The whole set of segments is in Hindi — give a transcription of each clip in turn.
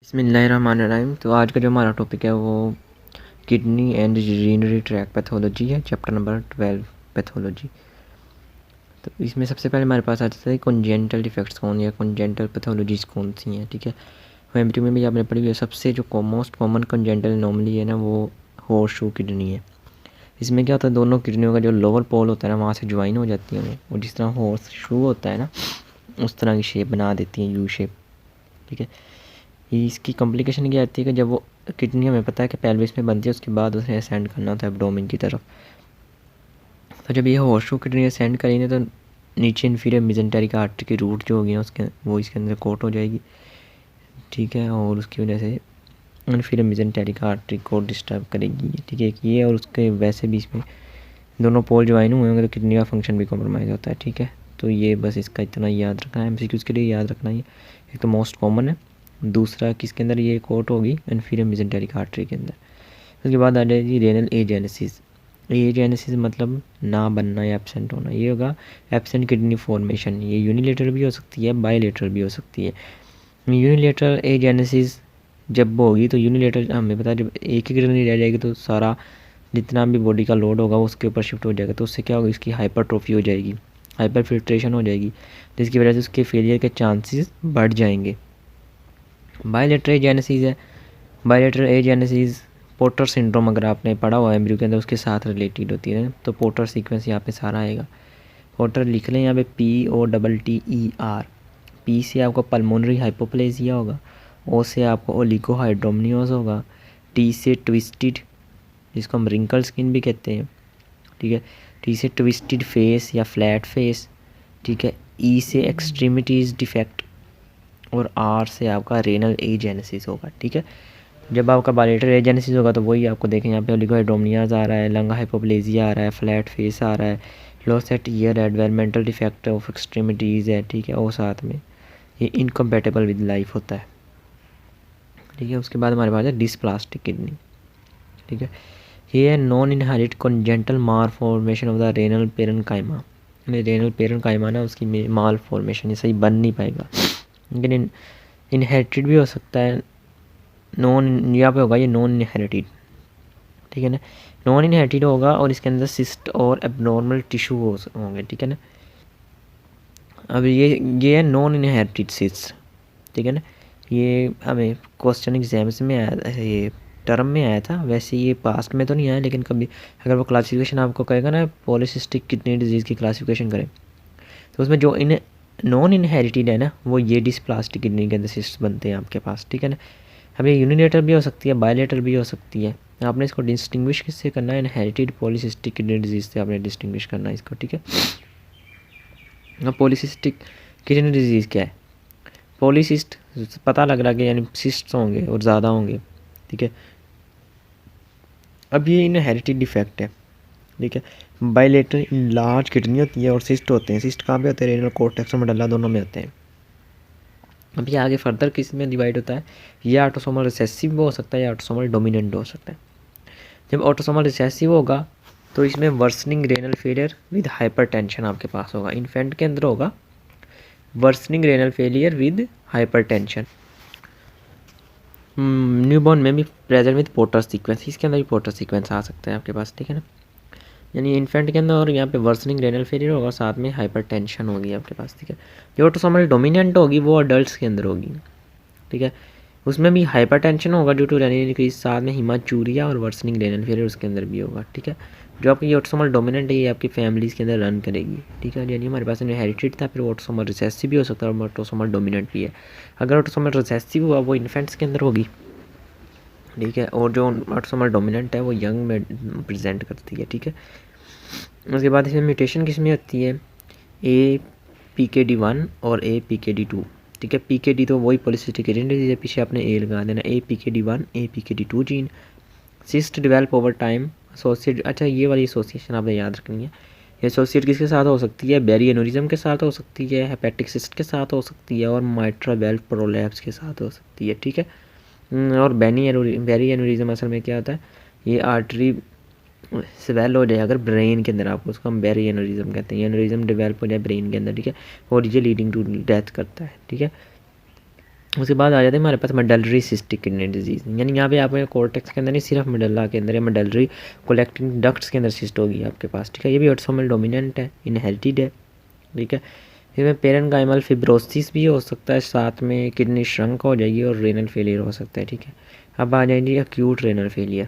बिस्मिल्लाहिर्रहमानिर्रहीम। तो आज का जो हमारा टॉपिक है वो kidney and urinary track pathology है, चैप्टर नंबर 12 पैथोलॉजी। तो इसमें सबसे पहले हमारे पास आ जाता है कॉन्जेंटल डिफेक्ट्स कौन या कॉन्जेंटल पैथोलॉजीज कौन सी हैं। ठीक है, एमटी में भी आपने पढ़ी हुई है। सबसे जो मोस्ट कॉमन कॉन्जेंटल एनोमली है ना वो हॉर्सशू किडनी है। इसमें क्या होता है, दोनों किडनियों का जो लोअर पोल होता है ना वहाँ से ज्वाइन हो जाती है वो, और जिस तरह हॉर्सशू होता है ना उस तरह की शेप बना देती है, यू शेप। ठीक है, इसकी कॉम्प्लिकेशन क्या आती है कि जब वो किडनी हमें पता है कि पेल्विस में बनती है, उसके बाद उसे असेंड करना होता है एब्डोमेन की तरफ। तो जब ये हॉर्सशू किडनी असेंड करेंगे तो नीचे इन्फीरियर मेजेंटेरिक आर्टरी की रूट जो होगी ना उसके वो इसके अंदर कोट हो जाएगी। ठीक है, और उसकी वजह से इन्फीरियर मेजेंटेरिक आर्टरी को डिस्टर्ब करेगी। ठीक है, ये और उसके वैसे भी इसमें दोनों पोल ज्वाइन हुए होंगे तो किडनी का फंक्शन भी कॉम्प्रोमाइज़ होता है। ठीक है, तो ये बस इसका इतना याद रखना है, एमसीक्यूज़ के लिए याद रखना है। एक तो मोस्ट कॉमन है, दूसरा किसके अंदर ये कोट होगी, इन्फीरियर मेजेंटेरिक आर्टरी के अंदर। उसके बाद आ जाएगी रेनल एजेनेसिस। एजेनेसिस मतलब ना बनना या एब्सेंट होना। ये होगा एब्सेंट किडनी फॉर्मेशन। ये यूनिलेटरल भी हो सकती है, बायलेटरल भी हो सकती है। यूनिलेटरल एजेनेसिस जब होगी तो यूनिलेटरल हमें पता है जब एक ही किडनी रह जाएगी तो सारा जितना भी बॉडी का लोड होगा वो उसके ऊपर शिफ्ट हो जाएगा। तो उससे क्या होगा, इसकी हाइपरट्रोफी हो जाएगी, हाइपर फिल्ट्रेशन हो जाएगी, जिसकी वजह से उसके फेलियर के चांसेस बढ़ जाएंगे। बायलेटरल एजेनेसिस है। बायलेटरल एजेनेसिस पोर्टर सिंड्रोम अगर आपने पढ़ा हुआ है एम्ब्रियो के अंदर उसके साथ रिलेटेड होती है। तो पोर्टर सीक्वेंस यहाँ पे सारा आएगा। पोर्टर लिख लें यहाँ पे POTTER। पी से आपको पल्मोनरी हाइपोप्लेजिया होगा, ओ से आपको ओलिगोहाइड्रोमनियोस होगा, टी से ट्विस्टेड जिसको हम रिंकल स्किन भी कहते हैं। ठीक है, टी से ट्विस्टेड फेस या फ्लैट फेस। ठीक है, ई से एक्सट्रीमिटीज़ डिफेक्ट, और आर से आपका रेनल एजेनेसिस होगा। ठीक है, जब आपका बायलेटरल एजेनेसिस होगा तो वही आपको देखें यहाँ पे ओलिगोहाइड्रोमनियाज आ रहा है, लंग हाइपोप्लेजिया आ रहा है, फ्लैट फेस आ रहा है, लॉस एट ईयर है, डेवलपमेंटल डिफेक्ट ऑफ एक्सट्रीमिटीज़ है। ठीक है, और साथ में ये इनकम्पैटिबल विद लाइफ होता है। ठीक है, उसके बाद हमारे पास है डिस्प्लास्टिक किडनी। ठीक है, ये है non inherit congenital mal formation of the renal parenchyma. Renal parenchyma ना उसकी माल फॉर्मेशन ये सही बन नहीं पाएगा, लेकिन इनहेरिटेड भी हो सकता है। नॉन यहाँ पे होगा ये नॉन इनहेरिटेड। ठीक है ना, नॉन इनहेरिटेड होगा और इसके अंदर सिस्ट और एबनॉर्मल टिश्यू होंगे। ठीक है ना, अब ये है नॉन इनहेरिटेड सिस्ट। ठीक है ना, ये हमें क्वेश्चन एग्जाम्स में आया, ये टर्म में आया था। वैसे ये पास्ट में तो नहीं आया, लेकिन कभी अगर वो क्लासिफिकेशन आपको कहेगा ना पॉलीसिस्टिक किडनी डिजीज़ की क्लासिफिकेशन करें तो उसमें जो नॉन इनहेरिटेड है ना वो ये डिस्प्लास्टिक किडनी के अंदर सिस्ट बनते हैं आपके पास। ठीक है ना, अब ये यूनिलेटरल भी हो सकती है, बायलेटरल भी हो सकती है। आपने इसको डिस्टिंग्विश किससे करना है, इनहेरिटेड पॉलीसिस्टिक किडनी डिजीज़ से आपने डिस्टिंग्विश करना है इसको। ठीक है, अब पॉलीसिस्टिक किडनी डिजीज़ क्या है, पॉलीसिस्ट पता लग रहा है कि यानी सिस्ट होंगे और ज़्यादा होंगे। ठीक है, अब ये इनहेरिटेड डिफेक्ट है। ठीक है, बायलेटरल इन लार्ज किडनी होती है और सिस्ट होते हैं। सिस्ट कहाँ पे होते हैं, रेनल कॉर्टेक्स और मेडुल्ला दोनों में होते हैं। अब ये आगे फर्दर किस में डिवाइड होता है, ये ऑटोसोमल रिसेसिव हो सकता है या ऑटोसोमल डोमिनेंट हो सकता है। जब ऑटोसोमल रिसेसिव होगा तो इसमें worsening renal failure with hypertension आपके पास होगा। इन्फेंट के अंदर होगा worsening renal failure with hypertension. Newborn में भी प्रेजेंट विद पोर्टर सीक्वेंस, इसके अंदर भी पोर्टर सीक्वेंस आ सकता है आपके पास। ठीक है ना, यानी इन्फेंट के अंदर और यहाँ पे वर्सनिंग रेनल फेलियर होगा, साथ में हाइपरटेंशन होगी आपके पास। ठीक है, जो ऑटोसोमल डोमिनेंट होगी वो अडल्ट के अंदर होगी। ठीक है, उसमें भी हाइपरटेंशन होगा ड्यू टू रेनल इंक्रीज, साथ में हिमाचूरिया और वर्सनिंग रेनल फेलियर उसके अंदर भी होगा। ठीक है, जो आपकी ऑटोसोमल डोमिनेंट है ये आपकी फैमिलीज़ के अंदर रन करेगी। ठीक है, यानी हमारे पास इनहेरिटेड था, फिर ऑटोसोमल रिसेसिव भी हो सकता है और ऑटोसोमल डोमिनेंट भी है। अगर ऑटोसोमल रिसेसिव हुआ वो इन्फेंट्स के अंदर होगी। ठीक है, और जो ऑटोसोमल डोमिनेंट है वो यंग में प्रेजेंट करती है। ठीक है, उसके बाद इसमें म्यूटेशन किस में होती है, APKD1 और APKD2। ठीक है, PKD तो वही पॉलीसिस्टिक किडनी डिजीज है, पीछे आपने ए लगा देना। APKD1 APKD2 gene cyst develop over time associate. अच्छा, ये वाली एसोसिएशन आपने याद रखनी है। ये एसोसिएट किसके साथ हो सकती है, बेरी एनोरिज्म के साथ हो सकती है, हेपेटिक सिस्ट के साथ हो सकती है, और माइट्रल वेल्व प्रोलैप्स के साथ हो सकती है। ठीक है, और बेरी एनोरिज्म असल में क्या होता है, ये आर्टरी स्वेल हो जाए अगर ब्रेन के अंदर, आपको उसको हम बेरी एनोरिज्म कहते हैं। एनोरिज्म डेवलप हो जाए ब्रेन के अंदर। ठीक है, और ये लीडिंग टू डेथ करता है। ठीक है, उसके बाद आ जाते हैं हमारे पास मेडलरी सिस्टिक किडनी डिजीज़, यानी यहाँ पे आपके कोर्टेक्स के अंदर नहीं, सिर्फ मेडल्ला के अंदर या मेडलरी कलेक्टिंग डक्ट्स के अंदर सिस्ट होगी आपके पास, ठीक है। ये भी ऑटोसोमल डोमिनेंट है, इनहेरिटेड है, ठीक है। इसमें पेरेन्काइमल फिब्रोसिस भी हो सकता है, साथ में किडनी श्रंक हो जाएगी और रेनल फेलियर हो सकता है, ठीक है। अब आ जाएगी acute renal failure.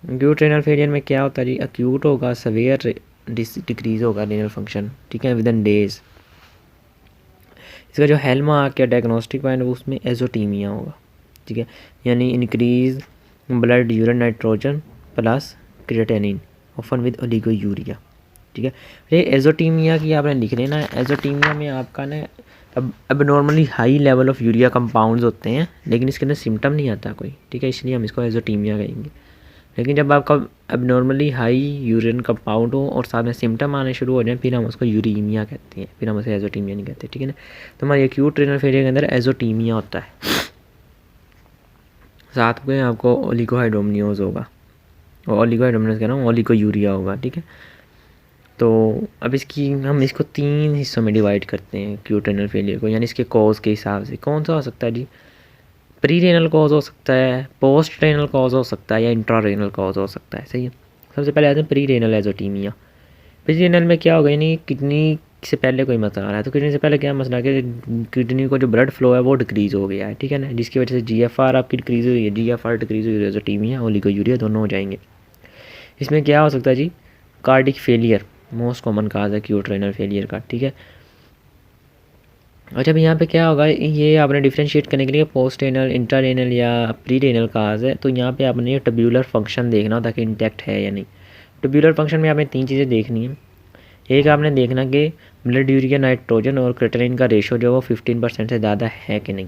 Acute renal failure में क्या होता है जी, अक्यूट होगा, सवेयर डिक्रीज होगा रेनल फंक्शन, ठीक है, विद इन डेज। इसका जो हेलमार्क या डायग्नोस्टिक पॉइंट है उसमें एजोटीमिया होगा, ठीक है, यानी increase blood urine nitrogen plus creatinine often with oliguria, ठीक है। ये एजोटीमिया की आपने लिख लेना है। एजोटीमिया में आपका ना अब normally high level of urea compounds होते हैं, लेकिन इसके अंदर सिम्टम नहीं आता कोई, ठीक है, इसलिए हम इसको एजोटीमिया कहेंगे। लेकिन जब आपका अब नॉर्मली हाई यूरिन कंपाउंड हो और साथ में सिम्टम आने शुरू हो जाए, फिर हम उसको यूरीमिया कहते हैं, फिर हम उसे एजोटीमिया नहीं कहते, ठीक है ना। तो हमारे एक्यूट रेनल फेलियर के अंदर एजोटीमिया होता है, साथ में आपको ओलिगोहाइड्रोमनियोज होगा, और ओलिगोहाइड्रोमनियोज कह रहा हूँ, ओलिगोयूरिया होगा, ठीक है। तो अब हम इसको 3 हिस्सों में डिवाइड करते हैं एक्यूट रेनल फेलियर को, यानी इसके कॉज के हिसाब से। कौन सा हो सकता है जी, प्री रेनल कॉज हो सकता है, पोस्ट रेनल कॉज हो सकता है, या इंट्रा रेनल कॉज हो सकता है, सही है। सबसे पहले आते हैं pre renal azotaemia. Pre renal में क्या होगा, यानी किडनी से पहले कोई मसला आ रहा है, तो किडनी से पहले क्या मसला है कि किडनी को जो ब्लड फ्लो है वो डिक्रीज़ हो गया है, ठीक है ना, जिसकी वजह से GFR आपकी डिक्रीज़ हुई है, GFR डिक्रीज़ हुई है, एजोटीमिया ओलिगोयूरिया दोनों हो जाएंगे। इसमें क्या हो सकता है जी, cardiac failure most common cause है एक्यूट रेनल फेलियर का, ठीक है। अच्छा, अब यहाँ पे क्या होगा, ये आपने डिफ्रेंशिएट करने के लिए पोस्ट रेनल, इंट्रा रेनल या प्री रेनल काज है, तो यहाँ पे आपने ट्यूबुलर फंक्शन देखना होता है कि इंटैक्ट है या नहीं। ट्यूबुलर फंक्शन में आपने 3 चीज़ें देखनी है। एक आपने देखना कि ब्लड यूरिया नाइट्रोजन और क्रिएटिनिन का रेशो जो है वो 15% से ज़्यादा है कि नहीं,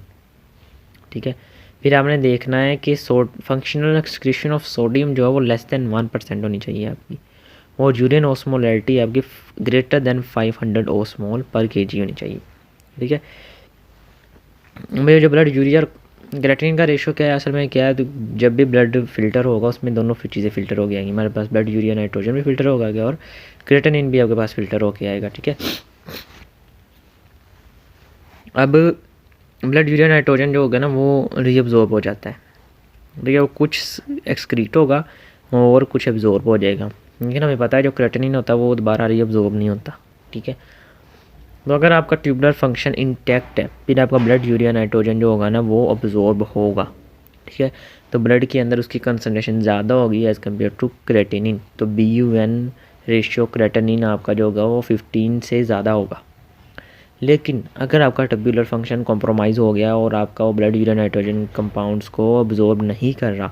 ठीक है। फिर आपने देखना है कि फंक्शनल एक्सक्रीशन ऑफ सोडियम जो है वो लेस देन 1% होनी चाहिए आपकी, और यूरिन ऑस्मोलैरिटी आपकी ग्रेटर देन 500 ओस्मोल पर kg होनी चाहिए, ठीक है। मेरे जो ब्लड यूरिया क्रिएटिनिन का रेशो क्या है, असल में क्या है, तो जब भी ब्लड फिल्टर होगा उसमें दोनों चीज़ें फिल्टर हो जाएंगी, हमारे पास ब्लड यूरिया नाइट्रोजन भी फिल्टर होगा क्या, और क्रिएटिनिन भी आपके पास फिल्टर होके आएगा, ठीक है। अब ब्लड यूरिया नाइट्रोजन जो होगा ना वो रीअब्जॉर्ब हो जाता है, ठीक है, वो कुछ एक्सक्रीट होगा और कुछ एब्जॉर्ब हो जाएगा, लेकिन हमें पता है जो क्रिएटिनिन होता है वो दोबारा रीअब्जॉर्ब नहीं होता, ठीक है। तो अगर आपका ट्यूबुलर फंक्शन इंटैक्ट है, फिर आपका ब्लड यूरिया नाइट्रोजन जो होगा ना वो अब्जॉर्ब होगा, ठीक है। तो ब्लड के अंदर उसकी कंसनट्रेशन ज़्यादा होगी एज़ कम्पेयर टू क्रिएटिनिन, तो BUN रेशियो क्रिएटिनिन आपका जो होगा वो 15 से ज़्यादा होगा। लेकिन अगर आपका ट्यूबुलर फंक्शन कॉम्प्रोमाइज़ हो गया और आपका वो ब्लड यूरिया नाइट्रोजन कंपाउंड्स को अब्जॉर्ब नहीं कर रहा,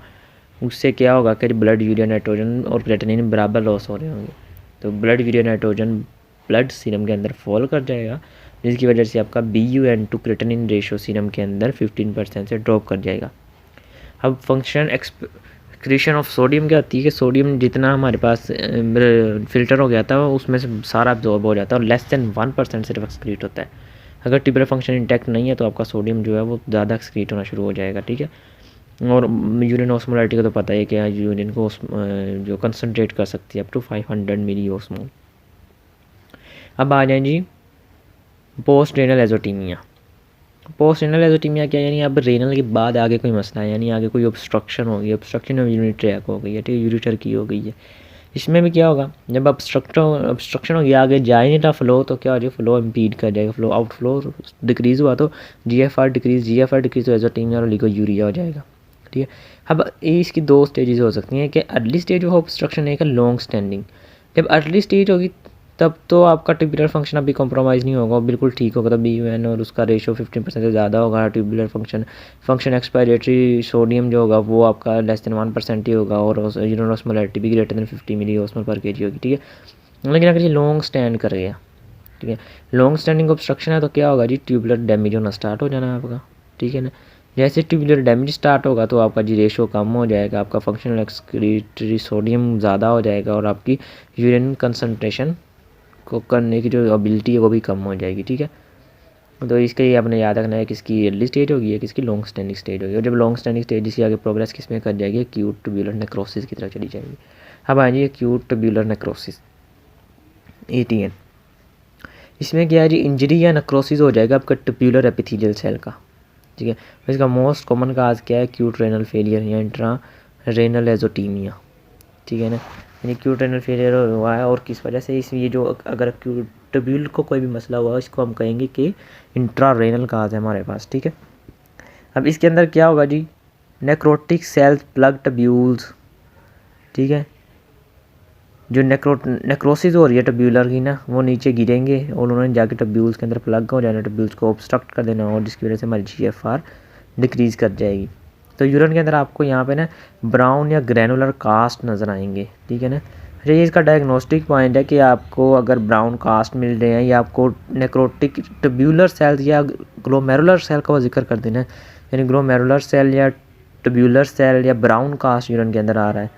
उससे क्या होगा कि ब्लड यूरिया नाइट्रोजन और क्रिएटिनिन बराबर लॉस हो रहे होंगे, तो blood urea nitrogen blood serum के अंदर फॉल कर जाएगा, जिसकी वजह से आपका BUN to creatinine ratio serum के अंदर 15% से ड्रॉप कर जाएगा। अब फंक्शन एक्सक्रीशन ऑफ सोडियम क्या होती है कि सोडियम जितना हमारे पास फिल्टर हो गया था उसमें से सारा अब्जॉर्ब हो जाता है और लेस देन 1% सिर्फ एक्सक्रीट होता है। अगर ट्यूबुलर फंक्शन इंटैक्ट नहीं है तो आपका सोडियम जो है वो ज़्यादा एक्सक्रीट होना शुरू हो जाएगा, ठीक है। और यूरिन ऑस्मोलैरिटी का तो पता है कि यूरिन को जो कंसनट्रेट कर सकती है अप टू 500 मिली ओस्मोल। अब आ जाए जी post renal azotemia. Post renal azotemia क्या, यानी अब रेनल के बाद आगे कोई मसला है, यानी आगे कोई ऑब्स्ट्रक्शन हो गई, ऑब्स्ट्रक्शन ऑफ यूरिनरी ट्रैक हो गई है, ठीक है, यूरिटर की हो गई है। इसमें भी क्या होगा, जब ऑब्स्ट्रक्शन हो गया, आगे जा ही नहीं था फ्लो, तो क्या हो जाएगा, फ्लो इम्पीड कर जाएगा, फ्लो आउटफ्लो डिक्रीज़ हुआ तो GFR डिक्रीज़ तो एजोटीमिया और ओलिगोयूरिया हो जाएगा, ठीक है। अब इसकी 2 स्टेजेस हो सकती हैं कि अर्ली स्टेज ऑफ ऑब्स्ट्रक्शन है कि लॉन्ग स्टैंडिंग। जब अर्ली स्टेज होगी तब तो आपका ट्यूबुलर फंक्शन अभी कॉम्प्रोमाइज़ नहीं होगा, बिल्कुल ठीक होगा, तब BUN और उसका रेशो 15% से ज़्यादा होगा। ट्यूबुलर फंक्शन एक्सपायरेटरी सोडियम जो होगा वो आपका लेस देन 1% ही होगा, और यूरिन ऑस्मोलैरिटी भी ग्रेटर देन 50 मिली ओस्मोल पर kg होगी, ठीक है। लेकिन अगर ये लॉन्ग स्टैंड कर गया, ठीक है, लॉन्ग स्टैंडिंग ऑब्स्ट्रक्शन है, तो क्या होगा जी, ट्यूबुलर डैमेज होना स्टार्ट हो जाना है आपका, ठीक है ना। जैसे ट्यूबुलर डैमेज स्टार्ट होगा तो आपका जी रेशो कम हो जाएगा, आपका फंक्शनल एक्सक्रीटरी सोडियम ज़्यादा हो जाएगा, और आपकी यूरिन कंसनट्रेशन को करने की जो एबिलिटी है वो भी कम हो जाएगी, ठीक है। तो इसके लिए आपने याद रखना है किसकी अर्ली स्टेज होगी है, किसकी लॉन्ग स्टैंडिंग स्टेज होगी, और जब लॉन्ग स्टैंडिंग स्टेज से आगे प्रोग्रेस किस में कर जाएगी, एक्यूट ट्यूबुलर नेक्रोसिस की तरफ चली जाएगी। अब आएंगे एक्यूट ट्यूबुलर नेक्रोसिस ATN। इसमें क्या है जी, इंजरी या नेक्रोसिस हो जाएगा आपका ट्यूबुलर एपिथेलियल सेल का, ठीक है। इसका मोस्ट कॉमन काज क्या है, एक्यूट रेनल फेलियर या इंट्रा रेनल एजोटीमिया, ठीक है ना, यानी एक्यूट रेनल फेलियर हुआ है और किस वजह से, इस ये जो अगर एक्यूट ट्यूब्यूल को कोई भी मसला हुआ है इसको हम कहेंगे कि इंट्रा रेनल काज है हमारे पास, ठीक है। अब इसके अंदर क्या होगा जी, नेक्रोटिक सेल्स प्लग ट्यूब्यूल्स, ठीक है, जो नेक्रोसिस हो रही है ट्यूब्यूलर की ना, वो नीचे गिरेंगे और उन्होंने जाके ट्यूब्यूल्स के अंदर प्लग हो जाना, ट्यूब्यूल्स को ऑब्स्ट्रक्ट कर देना और जिसकी वजह से हमारी GFR डिक्रीज़ कर जाएगी। तो यूरिन के अंदर आपको यहाँ पे ना ब्राउन या ग्रैनुलर कास्ट नज़र आएंगे, ठीक है ना। अच्छा, ये इसका डायग्नोस्टिक पॉइंट है कि आपको अगर ब्राउन कास्ट मिल रहे हैं या आपको नेक्रोटिक ट्यूब्यूलर सेल्स या ग्लोमेरुलर सेल का जिक्र कर देना है, यानी ग्लोमेरुलर सेल या ट्यूब्यूलर सेल या ब्राउन कास्ट यूरिन के अंदर आ रहा है,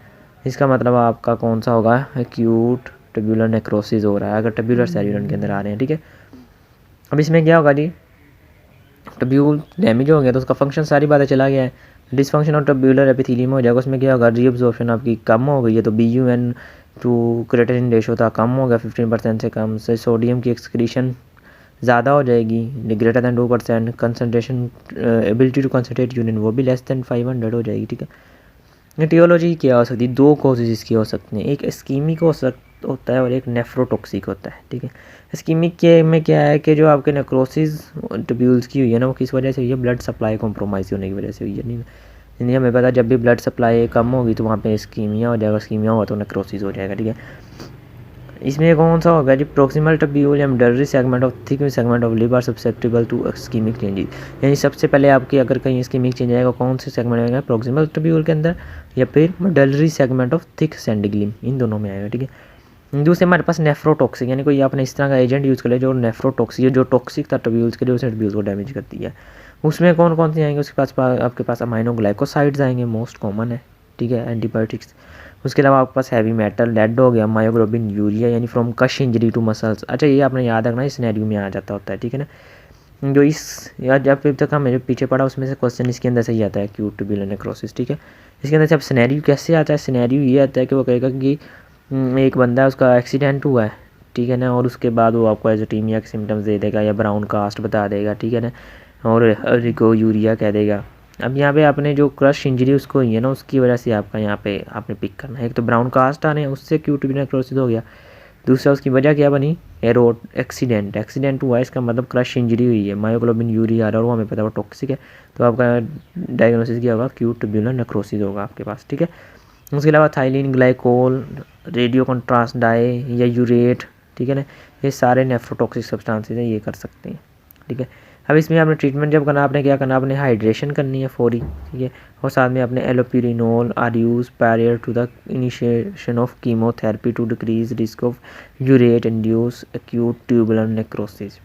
इसका मतलब आपका कौन सा होगा, एक्यूट ट्यूब्यूलर नेक्रोसिस हो रहा है अगर ट्यूब्यूलर सेल यूरिन के अंदर आ रहे हैं, ठीक है। अब इसमें क्या होगा जी, ट्यूब्यूल डैमेज हो गया तो उसका फंक्शन सारी बातें चला गया है, डिसफंक्शन और ट्यूब्यूलर एपिथेलियम हो जाएगा, उसमें क्या होगा, रीअब्जॉर्प्शन आपकी कम हो गई है, तो BUN टू क्रिएटिनिन रेशो था कम हो गया 15% से कम से, सोडियम की एक्सक्रीशन ज़्यादा हो जाएगी greater than 2%, concentration ability to concentrate urine वो भी लेस दैन 500 हो जाएगी, ठीक है। एटियोलॉजी क्या हो सकती है, दो कॉजेज इसकी हो सकती हैं, एक इस्कीमिक होता है और एक नेफ्रोटॉक्सिक होता है, ठीक है। इस्कीमिक के में क्या है कि जो आपके नेक्रोसिस ट्यूब्यूल्स की हुई है ना, वो किस वजह से हुई है, ब्लड सप्लाई कॉम्प्रोमाइज़ होने की वजह से हुई है। नहीं हमें पता जब भी ब्लड सप्लाई कम होगी तो वहाँ पे इस्कीमिया हो जाएगा, इस्कीमिया हुआ तो नेक्रोसिस हो जाएगा, ठीक है। इसमें कौन सा होगा जी, प्रोक्सिमल ट्यूब्यूल या medullary segment of thick segment of liver susceptible to ischemic changes, यानी सबसे पहले आपकी अगर कहीं इस्कीमिक चेंज आएगा कौन से सेगमेंट आएगा, प्रोक्सिमल ट्यूब्यूल के अंदर या फिर मिडलरी सेगमेंट ऑफ थिक सेंडिग्लिम, इन दोनों में आएगा, ठीक है। दूसरे हमारे पास नेफ्रोटॉक्सिक, यानी कोई आपने इस तरह का एजेंट यूज़ कर लिया जो नेफ्रोटॉक्सिक है, जो टॉक्सिक था ट्यूब्यूल्स के, जो उसे ट्यूब्यूल्स को डैमेज करती है। उसमें कौन कौन से आएंगे, उसके पास आपके पास अमाइनोग्लाइकोसाइड्स आएंगे, मोस्ट कॉमन है, ठीक है, एंटीबायोटिक्स। उसके अलावा आपके पास हैवी मेटल, लेड हो गया, मायोग्लोबिन, यूरिया, यानी फ्रॉम कश इंजरी टू मसल्स। अच्छा, ये आपने याद रखना, इस सिनेरियो में आ जाता होता है, ठीक है ना। जो इस या जब तक हमें पीछे पड़ा उसमें से क्वेश्चन इसके अंदर से ही आता है, एक्यूट ट्यूब्यूलर नेक्रोसिस, ठीक है। इसके अंदर से अब सिनेरियो कैसे आता है, सिनेरियो ये आता है कि वो कहेगा कि एक बंदा है उसका एक्सीडेंट हुआ है, ठीक है ना, और उसके बाद वो आपको एजोटीमिया के सिम्टम्स दे देगा या ब्राउन कास्ट बता देगा, ठीक है ना, और रिको यूरिया कह देगा। अब यहाँ पे आपने जो क्रश इंजरी उसको हुई है ना, उसकी वजह से आपका यहाँ पे आपने पिक करना है, एक तो ब्राउन कास्ट आने उससे एक्यूट ट्यूब्यूलर नेक्रोसिस हो गया, दूसरा उसकी वजह क्या बनी, रोड एक्सीडेंट हुआ है, इसका मतलब क्रश इंजरी हुई है, मायोग्लोबिन यूरिया आ रहा है और वो हमें पता है वो टॉक्सिक है, तो आपका डायग्नोसिस क्या होगा, एक्यूट ट्यूब्यूलर नेक्रोसिस होगा आपके पास, ठीक है। उसके अलावा थाइलिन, ग्लाइकोल, रेडियो कॉन्ट्रास्ट डाई या यूरेट, ठीक है ना, ये सारे नेफ्रोटॉक्सिक सब्सटेंसेस हैं, ये कर सकते हैं, ठीक है। अब इसमें आपने ट्रीटमेंट जब करना, आपने क्या करना, आपने हाइड्रेशन करनी है फौरी, ठीक है, और साथ में आपने allopurinol are use prior to the initiation of chemotherapy to decrease risk of urate induce acute tubular necrosis,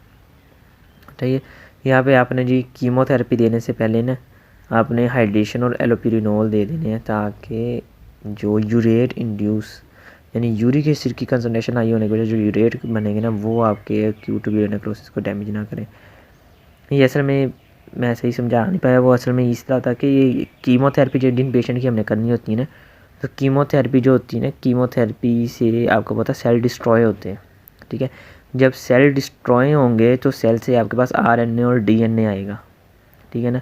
ठीक है। यहाँ पे आपने जी कीमोथेरेपी देने से पहले ना आपने हाइड्रेशन और एलोपिरिनोल दे देने हैं ताकि जो यूरेट इंड्यूस यानी यूरिक एसिड की कंसनट्रेशन हाई होने की वजह से जो यूरेट बनेंगे ना वो आपके एक्यूट ट्यूबुलर नेक्रोसिस को डैमेज ना करें। ये असल में मैं सही समझा नहीं पाया, वो असल में इस तरह था कि ये कीमोथेरेपी जो जिन पेशेंट की हमने करनी होती है ना, तो कीमोथेरेपी जो होती है ना, कीमोथेरेपी से आपको पता सेल डिस्ट्रॉय होते हैं, ठीक है। जब सेल डिस्ट्रॉय होंगे तो सेल से आपके पास RNA और DNA आएगा, ठीक है ना।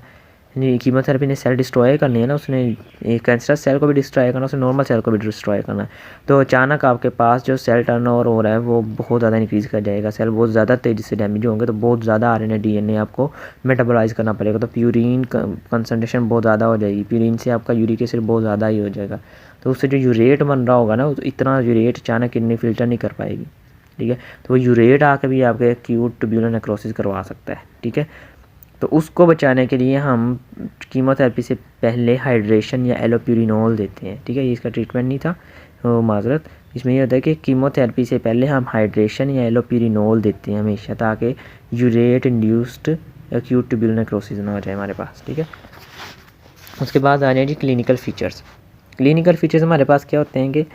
कीमोथेरेपी ने सेल डिस्ट्रॉय करनी है ना, उसने एक कैंसरस सेल को भी डिस्ट्रॉय करना है, उसने नॉर्मल सेल को भी डिस्ट्रॉय करना है, तो अचानक आपके पास जो सेल टर्नओवर हो रहा है वो बहुत ज़्यादा इंक्रीज़ कर जाएगा, सेल बहुत ज़्यादा तेज़ी से डैमेज होंगे, तो बहुत ज़्यादा RNA DNA आपको मेटाबोलाइज करना पड़ेगा, तो प्यूरिन कंसनट्रेशन बहुत ज़्यादा हो जाएगी, प्यूरिन से आपका यूरिक एसिड बहुत ज़्यादा ही हो जाएगा, तो उससे जो यूरेट बन रहा होगा ना, तो इतना यूरेट अचानक किडनी फिल्टर नहीं कर पाएगी, ठीक है, तो वो यूरेट आके भी आपके एक्यूट ट्यूबुलर नेक्रोसिस करवा सकता है, ठीक है। तो उसको बचाने के लिए हम कीमोथेरेपी से पहले हाइड्रेशन या एलोप्यूरिनोल देते हैं, ठीक है, ये इसका ट्रीटमेंट नहीं था, माजरत। इसमें ये होता है कि कीमोथेरेपी से पहले हम हाइड्रेशन या एलोप्यूरिनोल देते हैं हमेशा, ताकि urate induced acute tubular necrosis ना हो जाए हमारे पास, ठीक है। उसके बाद आ जाए जी क्लिनिकल फ़ीचर्स। क्लिनिकल फ़ीचर्स हमारे पास क्या होते हैं कि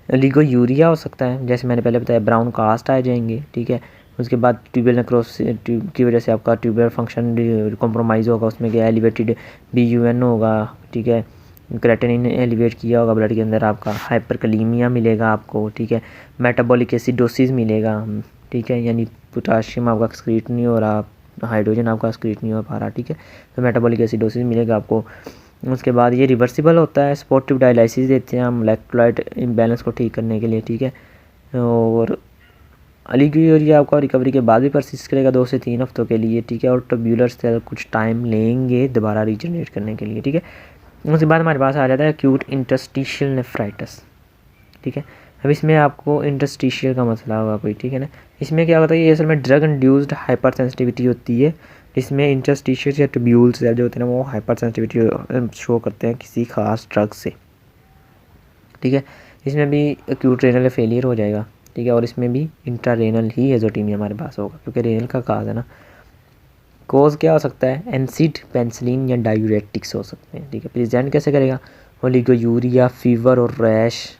लिगोयूरिया हो सकता है, जैसे मैंने पहले बताया, ब्राउन कास्ट आ जाएंगे, ठीक है। उसके बाद ट्यूबुलर नेक्रोसिस की वजह से आपका ट्यूबुलर फंक्शन कॉम्प्रोमाइज़ होगा, उसमें क्या एलिवेटेड BUN होगा, ठीक है, क्रेटिनिन एलिवेट किया होगा ब्लड के अंदर, आपका हाइपरकलीमिया मिलेगा आपको, ठीक है, मेटाबॉलिक एसिडोसिस मिलेगा, ठीक है, यानी पोटाशियम आपका एक्सक्रीट नहीं हो रहा, हाइड्रोजन आपका एक्सक्रीट नहीं हो पा रहा, ठीक है, तो मेटाबॉलिक एसिडोसिस मिलेगा आपको। उसके बाद ये रिवर्सिबल होता है, सपोर्टिव डायलिसिस देते हैं हम इलेक्ट्रोलाइट इम्बैलेंस को ठीक करने के लिए, ठीक है। और ओलिगोयूरिया आपका रिकवरी के बाद भी परसिस्ट करेगा 2 से 3 हफ्तों के लिए, ठीक है, और ट्यूबुलर सेल कुछ टाइम लेंगे दोबारा रीजनरेट करने के लिए, ठीक है। उसके बाद हमारे पास आ जाता है एक्यूट इंटरस्टिशियल नेफ्राइटिस, ठीक है। अब इसमें आपको इंटरस्टिशियल का मसला होगा कोई, ठीक है ना। इसमें क्या होता है, ये असल में ड्रग इंड्यूस्ड हाइपर सेंसिटिविटी होती है। इसमें इंटरस्टिशियल या ट्यूब्यूल सेल जो होते हैं ना वो हाइपर सेंसिटिविटी शो करते हैं किसी खास ड्रग से, ठीक है। इसमें भी एक्यूट रेनल फेलियर हो जाएगा, ठीक है, और इसमें भी इंट्रारेनल ही एजोटीमिया हमारे पास होगा क्योंकि रेनल का काज है ना। कोज क्या हो सकता है, एनसिड, पेंसिलिन या डायूरेटिक्स हो सकते हैं, ठीक है। प्रेजेंट कैसे करेगा, ओलिगोयूरिया, फीवर और rash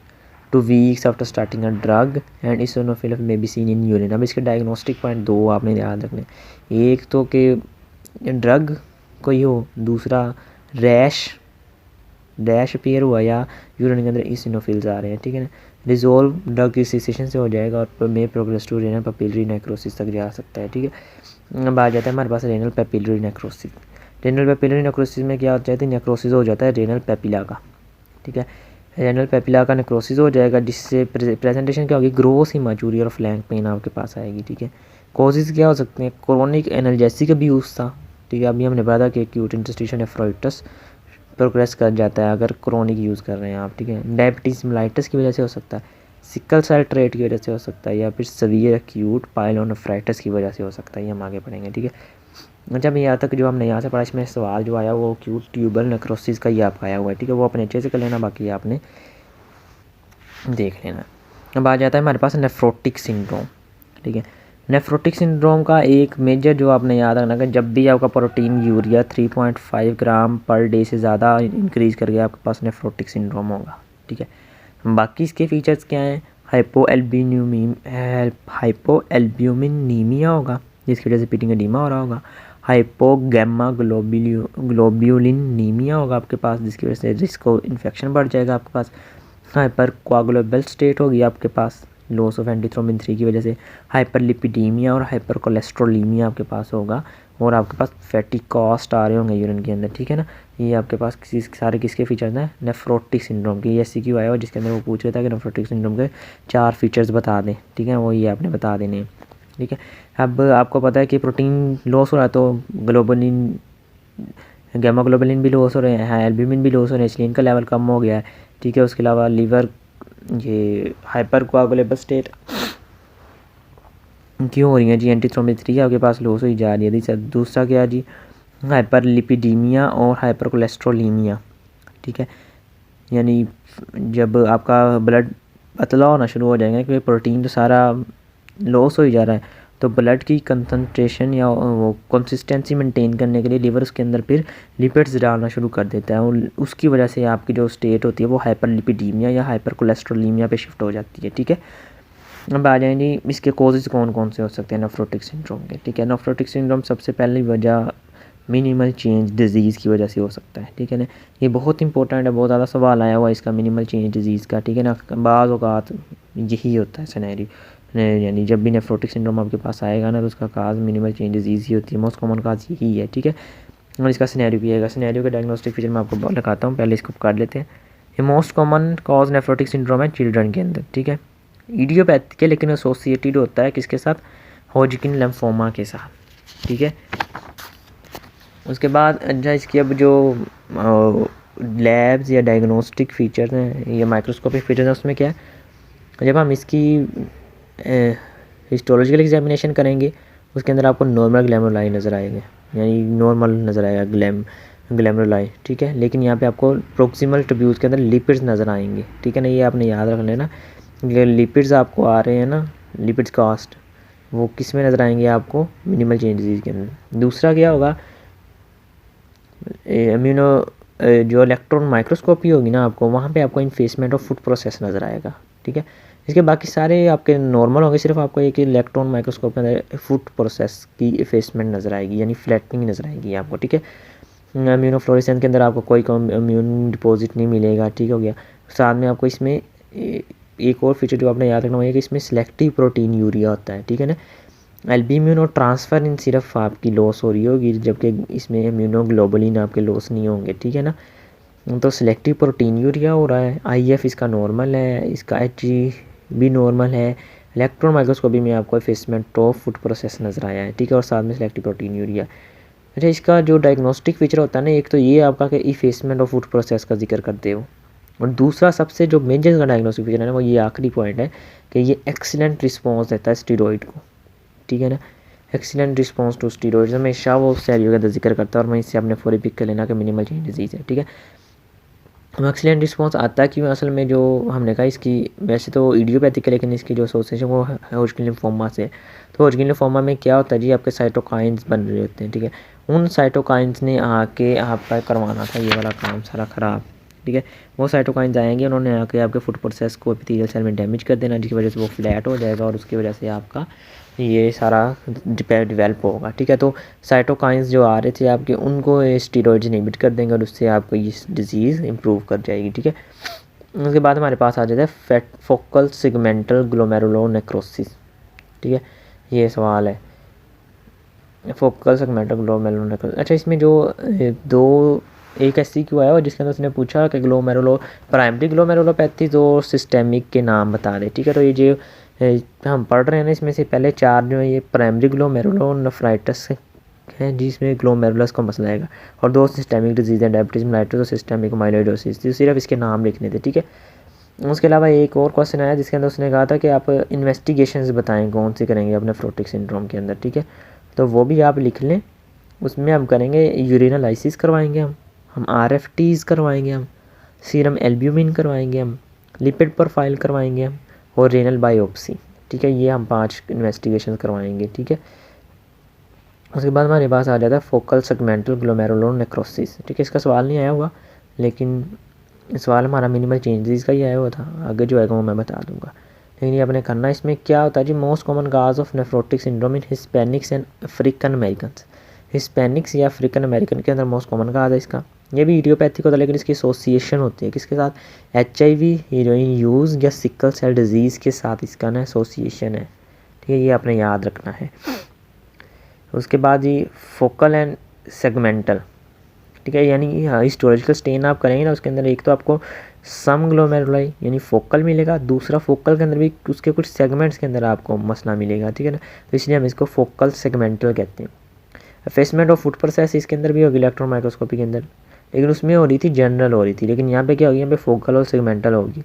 2 weeks after starting a drug and eosinophil may be seen in urine. अब इसके डायग्नोस्टिक पॉइंट 2 आपने याद रखने, एक तो कि ड्रग कोई हो, दूसरा रैश अपीयर हुआ या यूरिन के अंदर इसिनोफिल्स आ रहे हैं, ठीक है ना। रिजोल्व ड्रग की सेसेशन से हो जाएगा और may progress to renal papillary necrosis तक जा सकता है, ठीक है। अब आ जाता है हमारे पास renal papillary necrosis. Renal papillary necrosis में क्या हो जाता है, नेक्रोसिस हो जाता है रेनल पेपिला का, ठीक है। रेनल पेपिला का नेक्रोसिस हो जाएगा जिससे प्रेजेंटेशन क्या होगी, ग्रोस हिमाचूरी और फ्लैंक पेन आपके पास आएगी, ठीक है। कॉजेज क्या हो सकते हैं, क्रोनिक एनाल्जेसिक अब्यूज़ था, ठीक है। अभी हमने बताया कि एक्यूट इंटरस्टिशियल नेफ्राइटिस प्रोग्रेस कर जाता है अगर क्रोनिक यूज़ कर रहे हैं आप, ठीक है। डायबिटीज़ मेलाइटिस की वजह से हो सकता है, सिकल सेल ट्रेट की वजह से हो सकता है, या फिर सवियर एक्यूट पाइलोनेफ्राइटिस की वजह से हो सकता है, ये हम आगे पढ़ेंगे, ठीक है। अच्छा, मैं यहाँ तक जो हमने यहाँ से पढ़ा इसमें सवाल जो आया वो एक्यूट ट्यूबल नेक्रोसिस का ही आपका आया हुआ है, ठीक है, वो अपने अच्छे से कर लेना, बाकी आपने देख लेना। अब आ जाता है हमारे पास नेफ्रोटिक सिंड्रोम, ठीक है। नेफ्रोटिक सिंड्रोम का एक मेजर जो आपने याद रखना कि जब भी आपका प्रोटीन यूरिया 3.5 ग्राम पर डे से ज़्यादा इंक्रीज़ कर गया आपके पास नेफ्रोटिक सिंड्रोम होगा, ठीक है। बाकी इसके फीचर्स क्या हैं, हाइपोएल्ब्यूमिनीमिया होगा जिसकी वजह से पीटिंग एडीमा हो रहा होगा, हाइपोगैमा ग्लोब्यूलिनीमिया होगा आपके पास जिसकी वजह से रिस्क इन्फेक्शन बढ़ जाएगा आपके पास, हाइपर कोआगुलेबल स्टेट होगी आपके पास लॉस ऑफ एंटीथ्रोम्बिन 3 की वजह से, हाइपरलिपिडीमिया और हाइपर कोलेस्ट्रोलीमिया आपके पास होगा, और आपके पास फैटी कॉस्ट आ रहे होंगे यूरिन के अंदर, ठीक है ना। ये आपके पास सारे किसके फीचर्स हैं, नेफ्रोटिक सिंड्रोम की। ये SCQ आया हुआ जिसके अंदर वो पूछ रहा था कि नेफ्रोटिक सिंड्रोम के 4 फीचर्स बता दें, ठीक है, वो ये आपने बता देने हैं, ठीक है। अब आपको पता है कि प्रोटीन लॉस हो रहा है तो ग्लोबुलिन, गैमा ग्लोबुलिन भी लॉस हो रहे हैं, एल्ब्यूमिन भी लॉस हो रहे हैं, इसलिए इनका लेवल कम हो गया है, ठीक है। उसके अलावा लीवर ये हाइपर कोआगुलेबल स्टेट क्यों हो रही है जी, एंटीथ्रोम्बिन 3 आपके पास लॉस हुई जा रही है जी। दूसरा क्या जी, हाइपरलिपिडीमिया और हाइपर कोलेस्ट्रोलीमिया, ठीक है, यानी जब आपका ब्लड पतला होना शुरू हो जाएगा क्योंकि प्रोटीन तो सारा लॉस हो ही जा रहा है, तो ब्लड की कंसंट्रेशन या वो कंसिस्टेंसी मेंटेन करने के लिए लिवर उसके अंदर फिर लिपिड्स डालना शुरू कर देता है, और उसकी वजह से आपकी जो स्टेट होती है वो हाइपरलिपिडीमिया या हाइपर कोलेस्ट्रोलीमिया पे शिफ्ट हो जाती है, ठीक है। अब आ जाएंगे इसके कॉजेज़ कौन कौन से हो सकते हैं नेफ्रोटिक सिंड्रोम के, ठीक है। नेफ्रोटिक सिंड्रोम सबसे पहली वजह मिनिमल चेंज डिजीज़ की वजह से हो सकता है, ठीक है ना। ये बहुत इंपॉर्टेंट है, बहुत ज़्यादा सवाल आया हुआ है इसका मिनिमल चेंज डिजीज़ का, ठीक है ना। बाज़ औक़ात यही होता है सिनेरियो, यानी जब भी नेफ्रोटिक सिंड्रोम आपके पास आएगा ना तो उसका काज मिनिमल चेंज डिजीज़ ही होती है, मोस्ट कॉमन काज यही है, ठीक है। और इसका सिनेरियो भी आएगा, सिनेरियो का डायग्नोस्टिक फीचर मैं आपको लगाता हूँ, पहले इसको कर लेते हैं। ये most common cause nephrotic syndrome है चिल्ड्रन के अंदर, ठीक है, इडियोपैथिक है लेकिन एसोसिएटेड होता है किसके साथ, हॉजकिन लिम्फोमा के साथ, ठीक है। उसके बाद अच्छा इसकी अब जो लैब्स या डायग्नोस्टिक फीचर्स हैं या माइक्रोस्कोपिक फीचर्स हैं उसमें क्या है, जब हम इसकी हिस्टोलॉजिकल एग्जामिनेशन करेंगे उसके अंदर आपको नॉर्मल ग्लैमरुलाई नज़र आएंगे, यानी नॉर्मल नज़र आएगा ग्लैमरुलाई, ठीक है। लेकिन यहाँ पे आपको प्रोक्सिमल ट्यूब्यूल्स के अंदर लिपिड्स नज़र आएंगे, ठीक है ना, ये आपने याद रख लेना। लिपिड्स आपको आ रहे हैं ना, लिपिड्स कास्ट वो किस में नज़र आएंगे आपको, मिनिमल चेंज डिजीज़ के अंदर। दूसरा क्या होगा, इम्यूनो जो इलेक्ट्रॉन माइक्रोस्कोपी होगी ना आपको, वहाँ पे आपको इन्फेसमेंट ऑफ फूड प्रोसेस नज़र आएगा, ठीक है। इसके बाकी सारे आपके नॉर्मल होंगे, सिर्फ आपको एक इलेक्ट्रॉन माइक्रोस्कोप के अंदर फूड प्रोसेस की इफेसमेंट नज़र आएगी, यानी फ्लैटनिंग नज़र आएगी आपको, ठीक है। इम्यूनोफ्लोरेसेंस के अंदर आपको कोई इम्यून डिपॉजिट नहीं मिलेगा, ठीक हो गया। साथ में आपको इसमें एक और फीचर जो आपने याद रखना है कि इसमें सिलेक्टिव प्रोटीन यूरिया होता है, ठीक है ना। एल्ब्यूमिन और ट्रांसफ़र इन सिर्फ आपकी लॉस हो रही होगी, जबकि इसमें इम्यूनोग्लोबुलिन आपके लॉस नहीं होंगे, ठीक है ना। तो सिलेक्टिव प्रोटीन यूरिया हो रहा है, IF इसका नॉर्मल है, इसका HG भी नॉर्मल है। इलेक्ट्रॉन माइक्रोस्कोपी में आपको इफेसमेंट ऑफ फूड प्रोसेस नज़र आया है, ठीक है, और साथ में सिलेक्टिव प्रोटीन यूरिया। अच्छा, इसका जो डायग्नोस्टिक फीचर होता है ना, एक तो ये आपका कि इफेसमेंट ऑफ फूड प्रोसेस का जिक्र करते हो, और दूसरा सबसे जो मेजर का डायग्नोस्टिक फीचर है ना, वो ये आखिरी पॉइंट है कि ये एक्सीलेंट रिस्पॉन्स देता है स्टीरॉइड को, ठीक है ना। एक्सीलेंट रिस्पॉन्स टू स्टीरॉइड्स हमेशा वो सैलियो का जिक्र करता है, और मैं इससे अपने फौरी पिक कर लेना कि मिनिमल चेंज डिजीज़ है, ठीक है। एक्सीलेंट रिस्पॉन्स आता है क्यों, असल में जो हमने कहा इसकी वैसे तो इडियोपैथिक है, लेकिन इसकी जो एसोसिएशन वो है हॉजकिन लिम्फोमा से। तो हॉजकिन लिम्फोमा में क्या होता है जी, आपके साइटोकाइंस बन रहे होते हैं, ठीक है। उन साइटोकाइंस ने आके आपका करवाना था ये वाला काम सारा ख़राब, ठीक है। वो साइटोकाइंस आएंगे, उन्होंने आके आपके फूड प्रोसेस को एपिथेलियल सेल में डैमेज कर देना, जिसकी वजह से वो फ्लैट हो जाएगा, और उसकी वजह से आपका ये सारा डिवेल्प होगा, ठीक है। तो साइटोकाइंस जो आ रहे थे आपके, उनको स्टीरॉइड्स इनहिबिट कर देंगे, और उससे आपको ये डिजीज़ इंप्रूव कर जाएगी, ठीक है। उसके बाद हमारे पास आ जाता है फोकल सेगमेंटल ग्लोमेरुलोनेक्रोसिस, ठीक है। ये सवाल है फोकल सेगमेंटल ग्लोमेरुलोनेक्रोसिस। अच्छा, इसमें जो एक SCQ आया और जिसके अंदर उसने पूछा कि प्राइमरी ग्लोमेरुलोपैथीज और सिस्टेमिक के नाम बता दें, ठीक है। तो ये जो हम पढ़ रहे हैं ना, इसमें से पहले 4 जो है ये प्राइमरी ग्लोमेरुलोनेफ्राइटिस है, जिसमें ग्लोमेरुलस का मसला आएगा, और 2 सिस्टेमिक डिजीज़ है, डायबिटीज़ मेलाइटस और सिस्टेमिक माइलोइडोसिस, तो सिर्फ इसके नाम लिखने थे, ठीक है। उसके अलावा एक और क्वेश्चन आया जिसके अंदर उसने कहा था कि आप इन्वेस्टिगेशंस बताएं कौन सी करेंगे अपने नेफ्रोटिक सिंड्रोम के अंदर, ठीक है। तो वो भी आप लिख लें, उसमें हम करेंगे यूरिनालाइसिस करवाएंगे, हम RFTs करवाएंगे, हम सीरम एल्ब्यूमिन करवाएंगे, हम लिपिड प्रोफाइल करवाएंगे, हम और रेनल बायोप्सी, ठीक है। ये हम 5 इन्वेस्टिगेशन करवाएंगे, ठीक है। उसके बाद हमारे पास आ जाता है फोकल सेगमेंटल ग्लोमेरुलोनेक्रोसिस, ठीक है। इसका सवाल नहीं आया हुआ, लेकिन सवाल हमारा मिनिमल चेंजेस का ही आया हुआ था, आगे जो आएगा वो मैं बता दूंगा। लेकिन ये आपने करना, इसमें क्या होता है जी, most common cause of nephrotic syndrome in Hispanics and African American. Hispanics या अफ्रीकन अमेरिकन के अंदर मोस्ट कॉमन काज है इसका। ये भी इडियोपैथिक होता है, लेकिन इसकी एसोसिएशन होती है किसके साथ, HIV, हीरोइन यूज़ या सिकल सेल डिजीज़ के साथ इसका ना एसोसिएशन है, ठीक है। ये आपने याद रखना है। उसके बाद ये फोकल एंड सेगमेंटल, ठीक है, यानी हिस्टोलॉजिकल स्टेन आप करेंगे ना, उसके अंदर एक तो आपको सम ग्लोमेरुलाई यानी फोकल मिलेगा, दूसरा फोकल के अंदर भी उसके कुछ सेगमेंट्स के अंदर आपको मसला मिलेगा, ठीक है ना। तो इसलिए हम इसको फोकल सेगमेंटल कहते हैं। असेसमेंट ऑफ फूड प्रोसेस इसके अंदर भी होगी इलेक्ट्रॉन माइक्रोस्कोपी के अंदर, लेकिन उसमें हो रही थी जनरल हो रही थी, लेकिन यहाँ पे क्या होगी, यहाँ पे फोकल और सेगमेंटल होगी।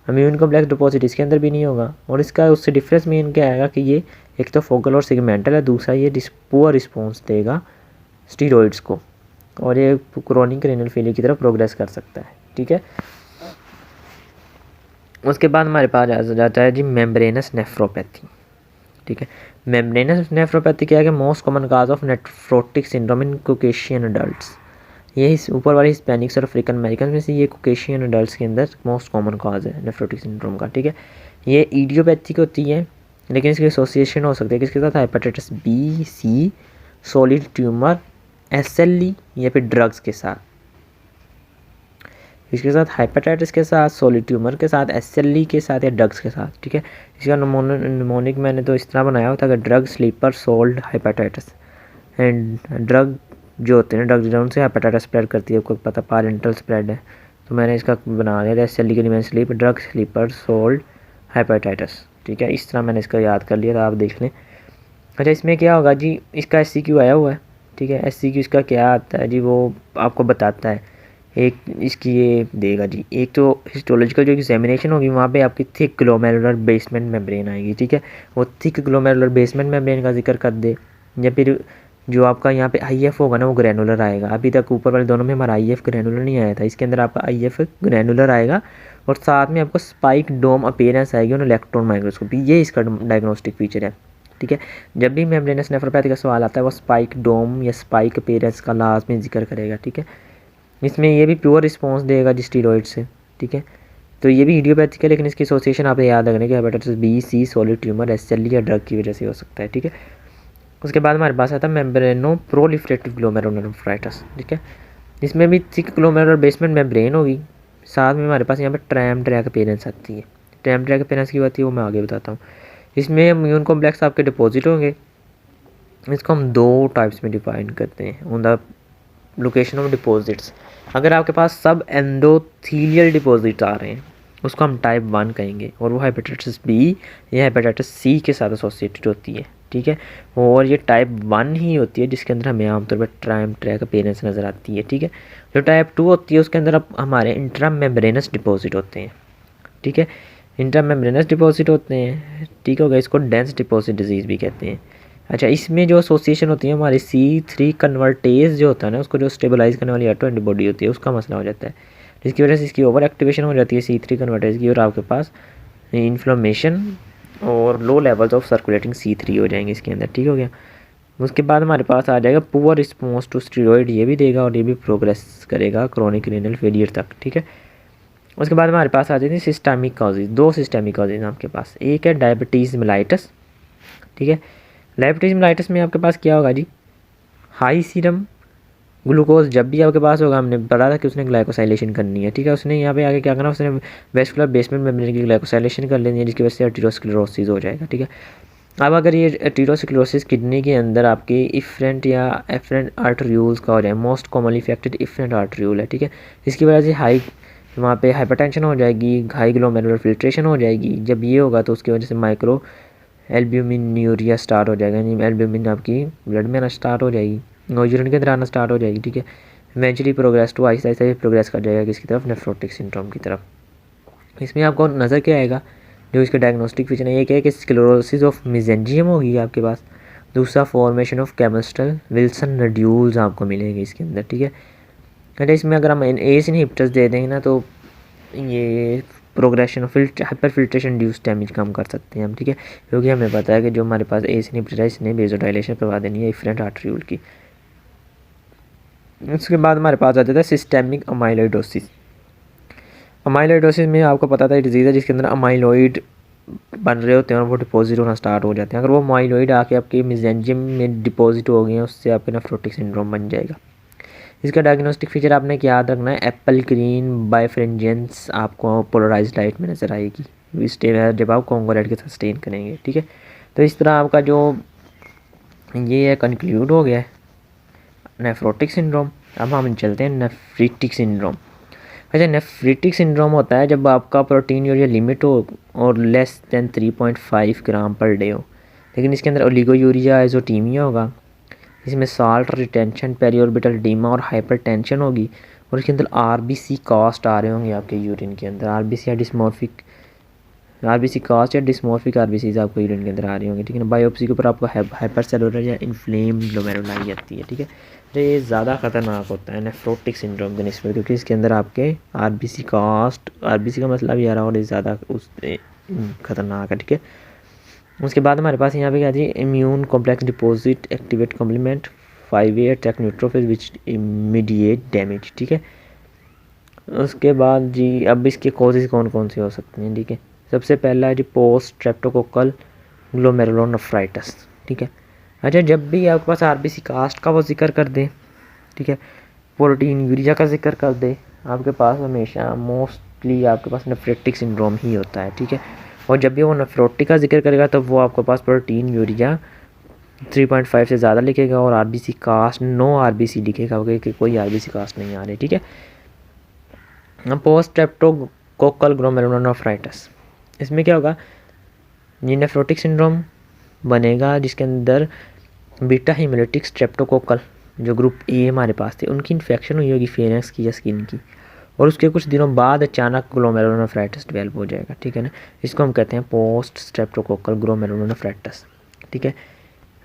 इम्यून कॉम्प्लेक्स डिपॉजिट इसके अंदर भी नहीं होगा, और इसका उससे डिफरेंस मेन क्या आएगा कि ये एक तो फोकल और सेगमेंटल है, दूसरा ये पुअर रिस्पॉन्स देगा स्टीरॉइड्स को, और ये क्रोनिक रेनल फेलियर की तरफ प्रोग्रेस कर सकता है, ठीक है। उसके बाद हमारे पास आ जाता है जी मेम्ब्रेनस नेफ्रोपैथी, ठीक है। मेम्ब्रेनस नेफ्रोपैथी क्या है कि most common cause of nephrotic syndrome in Caucasian adults. ये इस ऊपर वाले हिस्पैनिक्स और अफ्रीकन अमेरिकन में से ये कोकेशियन अडल्ट्स के अंदर मोस्ट कॉमन काज है नेफ्रोटिक सिंड्रोम का, ठीक है। ये इडियोपैथिक होती है, लेकिन इसकी एसोसिएशन हो सकती है किसके साथ, hepatitis B, C, solid tumour, SLE या फिर ड्रग्स के साथ। इसके साथ हेपेटाइटिस के साथ, सॉलिड ट्यूमर के साथ, SLE के साथ या ड्रग्स के साथ, ठीक है। इसका निमोनिक मैंने तो इस तरह बनाया होता है कि drug sleeper sold hepatitis, and drug जो होते हैं ड्रग उनसे हेपेटाइटिस स्प्रेड करती है, आपको पता पारेंटल स्प्रेड है, तो मैंने इसका बना दिया था SLE के लिए, मैंने sleep drug sleeper sold hepatitis, ठीक है। इस तरह मैंने इसका याद कर लिया था, आप देख लें। अच्छा, इसमें क्या होगा जी, इसका SCQ आया हुआ है, ठीक है। SCQ इसका क्या आता है जी, वो आपको बताता है, एक इसकी ये देगा जी, एक तो हिस्टोलॉजिकल जो एग्जामिनेशन होगी वहाँ पे आपकी थिक ग्लोमेरुलर बेसमेंट मेम्ब्रेन आएगी, ठीक है। वो थिक ग्लोमेरुलर बेसमेंट मेम्ब्रेन का जिक्र कर दे, या फिर जो आपका यहाँ पे IF होगा ना वो ग्रैनुलर आएगा। अभी तक ऊपर वाले दोनों में हमारा IF ग्रैनुलर नहीं आया था, इसके अंदर आपका IF ग्रैनुलर आएगा, और साथ में आपको स्पाइक डोम अपीयरेंस आएगी और इलेक्ट्रॉन माइक्रोस्कोपी, ये इसका डायग्नोस्टिक फीचर है, ठीक है। जब भी मेम्ब्रेनस नेफ्रोपैथी का सवाल आता है वो स्पाइक डोम या स्पाइक अपीयरेंस का लाजमी जिक्र करेगा, ठीक है। इसमें ये भी प्योर रिस्पॉन्स देगा जी स्टीरॉइड से, ठीक है। तो ये भी इडियोपैथिक है, लेकिन इसकी एसोसिएशन आप याद रखने की hepatitis B, C, solid tumour, SLE या ड्रग की वजह से हो सकता है, ठीक है। उसके बाद हमारे पास आता है मेम्ब्रेनो प्रोलिफरेटिव ग्लोमेरुलोनेफ्राइटिस, ठीक है। इसमें भी थिक ग्लोमेरुलर बेसमेंट मेम्ब्रेन होगी, साथ में हमारे पास यहाँ पे ट्रैम ट्रैक अपीयरेंस आती है। ट्रैम ट्रैक अपीयरेंस की बात है वो मैं आगे बताता हूँ। इसमें इम्यून कॉम्प्लेक्स आपके डिपॉजिट होंगे, इसको हम दो टाइप्स में डिफाइन करते हैं। On the location of deposits, अगर आपके पास सब एंडोथीलियल डिपॉजिट आ रहे हैं उसको हम टाइप 1 कहेंगे, और वो हेपेटाइटिस बी या हेपेटाइटिस सी के साथ एसोसिएटेड होती है, ठीक है। और ये टाइप 1 ही होती है जिसके अंदर हमें आमतौर पर ट्रैक अपीयरेंस नज़र आती है, ठीक है। जो टाइप 2 होती है उसके अंदर अब हमारे इंट्रा मेम्ब्रेनस डिपॉजिट होते हैं, ठीक है। इंट्रा मेम्ब्रेनस डिपॉजिट होते हैं, ठीक हो गया। इसको डेंस डिपॉजिट डिजीज़ भी कहते हैं। अच्छा, इसमें जो एसोसिएशन होती है हमारी C3 कन्वर्टेज जो होता है ना, उसको जो स्टेबलाइज करने वाली ऑटो एंटीबॉडी होती है उसका मसला हो जाता है, जिसकी वजह से इसकी ओवर एक्टिवेशन हो जाती है C3 कन्वर्टेज की, और आपके पास इन्फ्लेमेशन और low levels of circulating C3 हो जाएंगे इसके अंदर, ठीक हो गया। उसके बाद हमारे पास आ जाएगा पुअर रिस्पॉन्स टू स्टीरॉयड, ये भी देगा और ये भी प्रोग्रेस करेगा क्रोनिक रीनल फेलियर तक, ठीक है। उसके बाद हमारे पास आ जाती है सिस्टेमिक कॉजेज, दो सिस्टेमिक कॉजेज आपके पास, एक है डायबिटीज़ मेलाइटस, ठीक है। डायबिटीज़ मेलाइटस में आपके पास क्या होगा जी, हाई सीरम ग्लूकोज जब भी आपके पास होगा, हमने पढ़ा था कि उसने ग्लाइकोसाइलेशन करनी है, ठीक है। उसने यहाँ पे आगे क्या करना, उसने वेस्कुलर बेसमेंट मेम्ब्रेन की ग्लाइकोसाइलेशन कर लेनी है, जिसकी वजह से एथेरोस्क्लेरोसिस हो जाएगा, ठीक है। अब अगर ये एथेरोस्क्लेरोसिस किडनी के अंदर आपके इफरेंट या एफरेंट आर्टरियूल्स का हो जाए, मोस्ट कॉमनली इफेक्टेड इफरेंट आर्टरियूल है, ठीक है। इसकी वजह से हाई वहाँ पे हाइपरटेंशन हो जाएगी, हाई ग्लोमेरुलर फिल्ट्रेशन हो जाएगी। जब ये होगा तो उसकी वजह से माइक्रो एल्ब्यूमिन्यूरिया स्टार्ट हो जाएगा, यानी एल्ब्यूमिन आपकी ब्लड में आना स्टार्ट हो जाएगी और यूरिन के अंदर आना स्टार्ट हो जाएगी, ठीक है। Eventually progress to Aahista Aahista progress कर जाएगा किसकी तरफ, नेफ्रोटिक सिंड्रोम की तरफ। इसमें आपको नज़र क्या आएगा, जो इसके डायग्नोस्टिक फीचर है, एक है कि स्क्लेरोसिस ऑफ मेसेंजियम होगी आपके पास, दूसरा फॉर्मेशन ऑफ केमिस्ट्रल विल्सन नड्यूल्स आपको मिलेंगे इसके अंदर, ठीक है। अच्छा, इसमें अगर हम एस इनहिबिटर्स दे देंगे ना तो ये progression of hyper filtration induce damage कम कर सकते हैं हम, ठीक है। क्योंकि हमें पता है कि जो हमारे पास एस इनहिबिटर है इसने वेज़ोडाइलेशन करवा देनी है इफरेंट आर्टरियूल की। उसके बाद हमारे पास आ जाता है सिस्टेमिक अमाइलोइडोसिस। अमाइलोइडोसिस में आपको पता था डिजीज़ है जिसके अंदर अमाइलोइड बन रहे होते हैं और वो डिपॉजिट होना स्टार्ट हो जाते हैं। अगर वो अमाइलोइड आके आपके मेसेंजियम में डिपॉजिट हो गए हैं, उससे आपके नेफ्रोटिक सिंड्रोम बन जाएगा। इसका डायग्नोस्टिक फीचर आपने क्या याद रखना है, एप्पल ग्रीन बायफ्रेंजेंस आपको पोलराइज्ड लाइट में नज़र आएगी जब आप कॉन्गो रेड के साथ स्टेन करेंगे, ठीक है। तो इस तरह आपका जो ये है कंक्लूड हो गया है नेफ्रोटिक सिंड्रोम। अब हम चलते हैं नेफ्रिटिक सिंड्रोम। अच्छा, नेफ्रिटिक सिंड्रोम होता है जब आपका प्रोटीन यूरिया लिमिट हो और लेस दैन 3.5 ग्राम पर डे हो, लेकिन इसके अंदर ओलिगोयूरिया आइसोटीमिया होगा, इसमें साल्ट रिटेंशन, पेरिऑर्बिटल डीमा और हाइपरटेंशन होगी, और इसके अंदर आरबीसी कास्ट आ रहे होंगे आपके यूरिन के अंदर, आरबीसी या डिस्मॉर्फिक आरबीसी कास्ट या डिस्मॉर्फिक आरबीसीज आपको यूरिन के अंदर आ रही होंगी, ठीक है ना। बायोप्सी के ऊपर आपको हाइपर सेलुलर या इन्फ्लेम ग्लोमेरुलाई आती है, ठीक है। तो ये ज़्यादा ख़तरनाक होता है नेफ्रोटिक सिंड्रोम के निस्बत, क्योंकि इसके अंदर आपके आरबीसी कास्ट, आरबीसी का मसला भी आ रहा है और ये ज़्यादा उस ख़तरनाक है, ठीक है। उसके बाद हमारे पास यहाँ पे क्या थी, immune complex deposit activate complement 5A attack neutrophil which immediate damage, ठीक है। उसके बाद जी अब इसके कॉजेज़ कौन कौन से हो सकते हैं, ठीक है। सबसे पहला है जी पोस्ट स्ट्रेप्टोकोकल ग्लोमेरुलोनेफ्राइटिस, ठीक है। अच्छा, जब भी आपके पास आरबीसी कास्ट का वो जिक्र कर दे, ठीक है, प्रोटीन यूरिया का जिक्र कर दे, आपके पास हमेशा मोस्टली आपके पास नेफ्रेटिक सिंड्रोम ही होता है, ठीक है। और जब भी वो नेफ्रोटिक का जिक्र करेगा तो वो आपके पास प्रोटीन यूरिया 3.5 से ज़्यादा लिखेगा और आरबीसी कास्ट नो आरबीसी लिखेगा, क्योंकि कोई आरबीसी कास्ट नहीं आ रही, ठीक है। पोस्ट स्ट्रेप्टोकोकल ग्लोमेरुलोनेफ्राइटिस, इसमें क्या होगा, ये नेफ्रोटिक सिंड्रोम बनेगा जिसके अंदर बीटा हीमोलिटिक स्ट्रेप्टोकोकल जो ग्रुप ए हमारे पास थे उनकी इन्फेक्शन हुई होगी फेरेंक्स की या स्किन की, और उसके कुछ दिनों बाद अचानक ग्लोमेरुलोनेफ्राइटिस डेवलप हो जाएगा, ठीक है ना। इसको हम कहते हैं पोस्ट स्ट्रेप्टोकोकल ग्लोमेरुलोनेफ्राइटिस, ठीक है।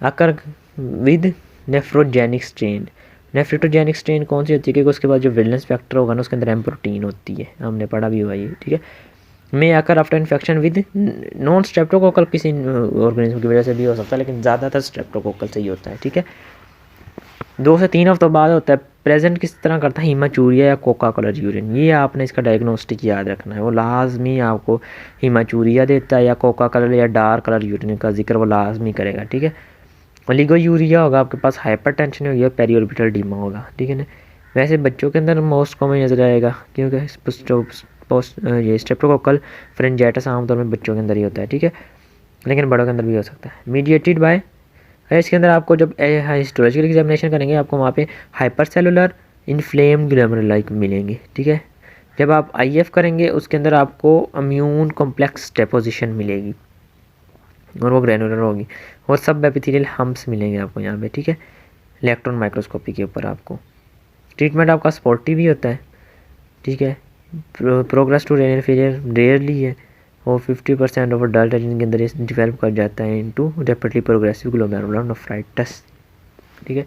आकर विद नेफ्रोजेनिक स्ट्रेन, नेफ्रोटोजेनिक स्ट्रेन कौन सी होती है, क्योंकि उसके बाद जो विलेंस फैक्टर होगा ना उसके अंदर एम प्रोटीन होती है, हमने पढ़ा भी हुआ ये, ठीक है। में आकर after infection with non streptococcal किसी ऑर्गेनिज्म की वजह से भी हो सकता है, लेकिन ज़्यादातर स्ट्रेप्टोकोकल से ही होता है, ठीक है। 2 से 3 हफ्तों बाद होता है। प्रेजेंट किस तरह करता है, हीमाचूरिया या कोका कलर यूरिन, ये आपने इसका डायग्नोस्टिक याद रखना है। वो लाजमी आपको हीमाचूरिया देता है या कोका कलर या डार्क कलर यूरिन का जिक्र वो लाजमी करेगा, ठीक है। ओलिगोयूरिया होगा आपके पास, हाइपरटेंशन होगी, पेरिऑर्बिटल डीमा होगा, ठीक है ना। वैसे बच्चों के अंदर मोस्ट कॉमन नजर आएगा, क्योंकि ये स्ट्रेप्टोकोकल फ्रेंजाइटिस आमतौर में बच्चों के अंदर ही होता है, ठीक है, लेकिन बड़ों के अंदर भी हो सकता है। मीडिएटेड बाय इसके अंदर आपको जब हिस्टोलॉजिकल एग्जामिनेशन करेंगे आपको वहाँ पे हाइपर सेलुलर इन्फ्लेम्ड ग्लोमेरुलाई मिलेंगे, ठीक है। जब आप आईएफ करेंगे उसके अंदर आपको इम्यून कॉम्प्लेक्स डेपोजिशन मिलेगी और वो ग्रैनुलर होगी, और सब एपिथेलियल हम्प्स मिलेंगे आपको यहाँ पे, ठीक है, इलेक्ट्रॉन माइक्रोस्कोपी के ऊपर आपको। ट्रीटमेंट आपका स्पॉटी भी होता है, ठीक है। Progress to renal failure rarely है, और 50% ऑफ अडल्ट एज के अंदर डिवेल्प कर जाता है into rapidly progressive glomerular nephritis, ठीक है।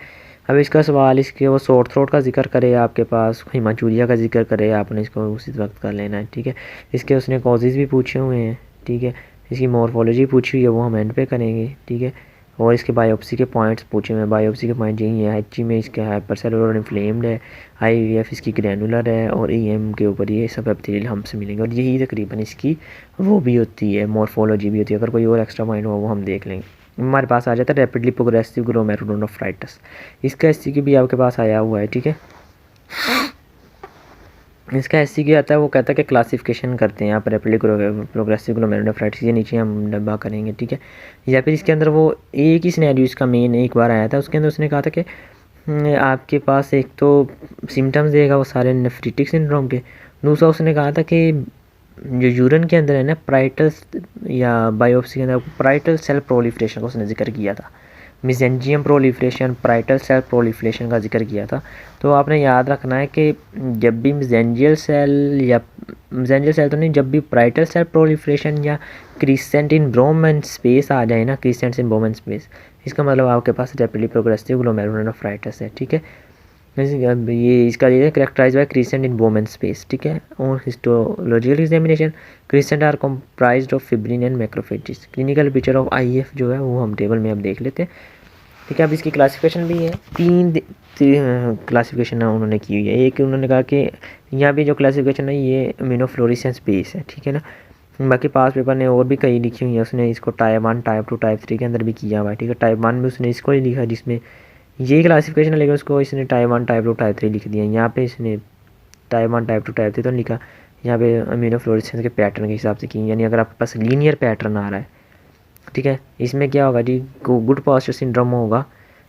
अब इसका सवाल इसके वो सोर थ्रोट का जिक्र करे आपके पास, हिमाचूरिया का जिक्र करे, आपने इसको उसी वक्त कर लेना है, ठीक है। इसके उसने कॉजेज़ भी पूछे हुए हैं, ठीक है। इसकी मॉर्फोलॉजी पूछी हुई है, वो हम एंड पे करेंगे, ठीक है। और इसके बायोप्सी के पॉइंट्स पूछे हुए हैं। बायोप्सी के पॉइंट यही है, एच में इसका हाइपरसेलुलर इन्फ्लेम्ड है, आईवीएफ इसकी ग्रैनुलर है, और ईएम के ऊपर ये सब एपिथेलियल हम्प्स मिलेंगे, और यही तकरीबन इसकी वो भी होती है, मॉर्फोलॉजी भी होती है। अगर कोई और एक्स्ट्रा पॉइंट हो वो हम देख लेंगे। हमारे पास आ जाता है रैपिडली प्रोग्रेसिव ग्लोमेरुलर नेफ्राइटिस, इसका एससीक्यू भी आपके पास आया हुआ है, ठीक है। इसका एससीक्यू आता है, वो कहता है कि क्लासिफिकेशन करते हैं आप रैपिडली प्रोग्रेसिव ग्लोमेरुलर नेफ्राइटिस, ये नीचे हम डब्बा करेंगे, ठीक है। या फिर इसके अंदर वो एक ही सिनेरियो इसका मेन एक बार आया था, उसके अंदर उसने कहा था कि आपके पास एक तो सिम्टम्स देगा वो सारे नेफ्रिटिक सिंड्रोम के, दूसरा उसने कहा था कि जो यूरिन के अंदर है ना प्राइटल या बायोप्सी के अंदर प्राइटल सेल प्रोलिफरेशन का उसने जिक्र किया था, mesangium proliferation, parietal cell proliferation का जिक्र किया था। तो आपने याद रखना है कि जब भी मेसेंजियल सेल तो नहीं, जब भी प्राइटल सेल प्रोलिफरेशन या क्रिसेंट इन ब्रोमन स्पेस आ जाए ना, क्रिसेंट इन ब्रोमन स्पेस, इसका मतलब आपके पास रैपिडली प्रोग्रेसिव ग्लोमेरुलर नेफ्राइटिस है, ठीक है। ये इसका ये characterise by crescent in Bowman space, ठीक है। और histological examination, crescent are comprised of fibrin and macrophages. Clinical picture of IF जो है वो हम टेबल में अब देख लेते हैं, ठीक है। अब इसकी क्लासिफिकेशन भी है, तीन क्लासिफिकेशन उन्होंने की हुई है। एक उन्होंने कहा कि यहाँ भी जो क्लासिफिकेशन है ये इम्यूनोफ्लोरेसेंस बेस है, ठीक है ना। बाकी पास पेपर ने और भी कई लिखी हुई है, उसने इसको टाइप 1, टाइप 2, टाइप 3 के अंदर भी किया हुआ है, ठीक है। टाइप 1 में उसने इसको ही लिखा जिसमें ये क्लासिफिकेशन, लेकिन उसको इसने टाइप 1, टाइप 2, टाइप 3 लिख दिया। यहाँ पे इसने टाइप 1, टाइप 2, टाइप 3 तो लिखा, यहाँ पे इम्यूनोफ्लोरेसेंस के पैटर्न के हिसाब से की, यानी अगर आपके पास लीनियर पैटर्न आ रहा है, ठीक है, इसमें क्या होगा जी, गुड पॉस्चर सिंड्रोम होगा,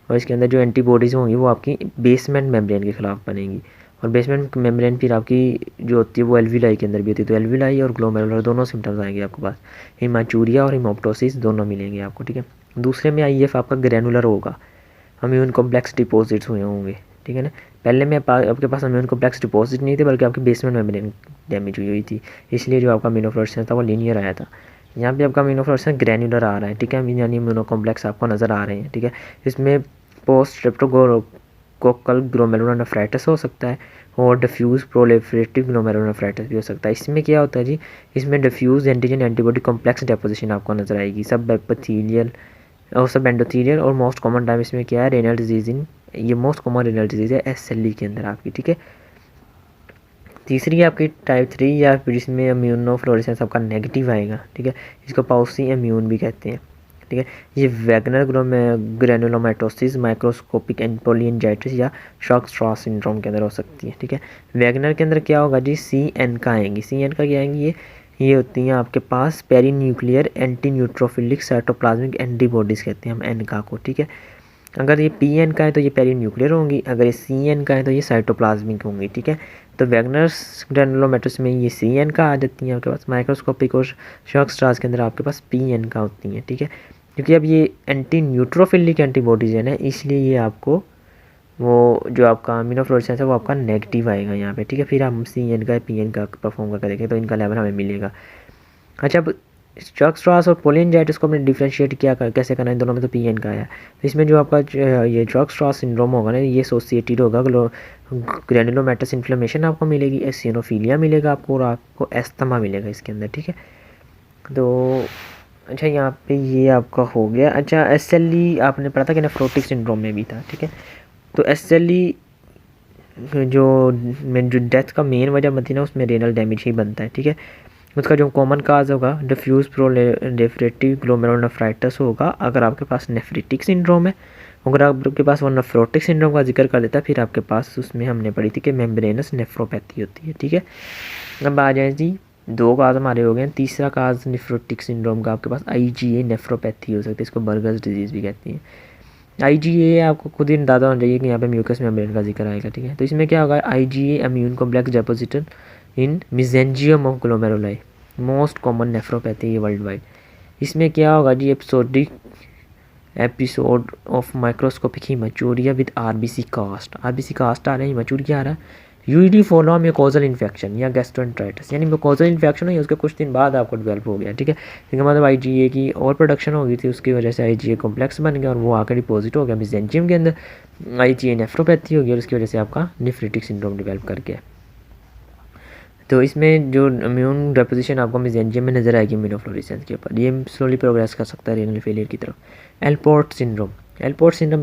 और इसके अंदर जो एंटीबॉडीज़ होंगी वो आपकी बेसमेंट मेम्ब्रेन के खिलाफ बनेंगी, और बेसमेंट मेम्ब्रेन फिर आपकी जो होती है वो एल्विलाई के अंदर भी होती है, तो एल्विलाई और ग्लोमेरुलर दोनों सिम्टम्स आएंगे आपके पास, हिमाचूरिया और हिमोप्टोसिस दोनों मिलेंगे आपको, ठीक है। दूसरे में आईएफ आपका ग्रैनुलर होगा, इम्यून कॉम्प्लेक्स डिपॉजिट्स हुए होंगे, ठीक है ना। पहले में आपके पास इम्यून कॉम्प्लेक्स डिपॉजिट नहीं थे, बल्कि आपकी बेसमेंट मेम्ब्रेन डैमेज हुई थी, इसलिए जो आपका इम्यूनोफ्लोरेसेंस था वो लीनियर आया था। यहाँ पे आपका इम्यूनोफ्लोरेसेंस ग्रैनुलर आ रहा है, ठीक है, यानी इम्यूनो कॉम्प्लेक्स आपको नज़र आ रहे हैं, ठीक है। इसमें पोस्ट स्ट्रेप्टोकोकल ग्लोमेरुलर नेफ्राइटिस हो सकता है, और डिफ्यूज प्रोलिफरेटिव ग्लोमेरुलर नेफ्राइटिस भी हो सकता है। इसमें क्या होता है जी, इसमें diffuse antigen antibody complex deposition आपको नज़र आएगी, सब एपिथेलियल और सब एंडोथेलियल, और मोस्ट कॉमन टाइम इसमें क्या है, रेनल डिजीज़ इन, ये मोस्ट कॉमन रेनल डिजीज़ है एसएलई के अंदर आपकी, ठीक है। तीसरी आपकी टाइप 3 या फिर जिसमें इम्यूनोफ्लोरेसेंस आपका नेगेटिव आएगा, ठीक है, इसको पाउसी इम्यून भी कहते हैं, ठीक है। ये वैगनर ग्रैनुलोमाटोसिस, माइक्रोस्कोपिक एंपोलियंजाइटिस या शॉक स्ट्रॉस सिंड्रोम के अंदर हो सकती है, ठीक है। वैगनर के अंदर क्या होगा जी, CN का आएंगी, CN का क्या आएंगी, ये होती हैं आपके पास peri nuclear anti neutrophilic cytoplasmic antibodies कहते हैं हम एनका को, ठीक है। अगर ये PN का है तो ये पेरी न्यूक्लियर होंगी, अगर ये CN का है तो ये साइटोप्लाज्मिक होंगी, ठीक है। तो वैगनर्स ग्रैनुलोमेटोसिस में ये CN का आ जाती हैं आपके पास, माइक्रोस्कोपिक और शॉक स्ट्रास के अंदर आपके पास PN का होती हैं, ठीक है। क्योंकि अब ये एंटी न्यूट्रोफिलिक एंटीबॉडीज़ है ना, इसलिए ये आपको वो जो आपका इम्यूनोफ्लोरेसेंस है वो आपका नेगेटिव आएगा यहाँ पे, ठीक है। फिर हम CN का PN का परफॉर्म करके देखें तो इनका लेवल हमें मिलेगा। अच्छा, अब शॉक स्ट्रास और पोलियंजाइटिस को हमने डिफ्रेंशिएट कैसे करना है, इन दोनों में तो PN का है। तो इसमें जो आपका ये शॉक स्ट्रास सिंड्रोम होगा ना, ये एसोसिएटेड होगा ग्रैनुलोमेटस इन्फ्लेमेशन आपको मिलेगी, एसिनोफीलिया मिलेगा आपको, और आपको एस्थमा मिलेगा इसके अंदर, ठीक है। तो अच्छा, यहाँ पे ये आपका हो गया। अच्छा, SLE आपने पढ़ा था कि नेफ्रोटिक सिंड्रोम में भी था, ठीक है। तो SLE जो डेथ का मेन वजह बनती है ना, उसमें रेनल डैमेज ही बनता है, ठीक है। उसका जो कॉमन काज होगा डिफ्यूज प्रोलिफरेटिव ग्लोमेरुलर नेफ्राइटिस होगा अगर आपके पास नेफ्रिटिक सिंड्रोम है। अगर आपके पास वो नेफ्रोटिक सिंड्रोम का जिक्र कर लेता है, फिर आपके पास उसमें हमने पढ़ी थी कि मेम्ब्रेनस नेफ्रोपैथी होती है, ठीक है। अब आ जाए जी, 2 काज हमारे हो गए। तीसरा काज नेफ्रोटिक सिंड्रोम का आपके पास IgA नेफ्रोपैथी हो सकती है, इसको बर्गर्स डिजीज़ भी कहती हैं। IgA आपको खुद ही अंदाज़ा होना चाहिए कि यहाँ पे म्यूकस मेम्ब्रेन का जिक्र आएगा, ठीक है। तो इसमें क्या होगा, IgA immune complex deposited in mesangium of glomeruli, most common nephropathy है वर्ल्ड वाइड। इसमें क्या होगा जी, episode of microscopic hematuria with RBC cast आ रहा है, हीमाचूरिया आ रहा है, यूजली फॉलो म्यूकोजल इन्फेक्शन या गैस्ट्रोएंटराइटिस, यानी म्यूकोजल इन्फेक्शन हुई उसके कुछ दिन बाद आपको डेवलप हो गया, ठीक है। इसका मतलब IgA की और प्रोडक्शन हो गई थी, उसकी वजह से IgA कॉम्प्लेक्स बन गया और वो आकर डिपॉजिट हो गया मेसेंजियम के अंदर, IgA नेफ्रोपैथी हो गई और उसकी वजह से आपका नेफ्रिटिक सिंड्रोम डेवलप कर गया। तो इसमें जो इम्यून डेपोजिशन आपको मेसेंजियम में नज़र आएगी इम्यूनोफ्लोरेसेंस के ऊपर, ये स्लोली प्रोग्रेस कर सकता है रेनल फेलियर की तरफ। एलपोर्ट सिंड्रोम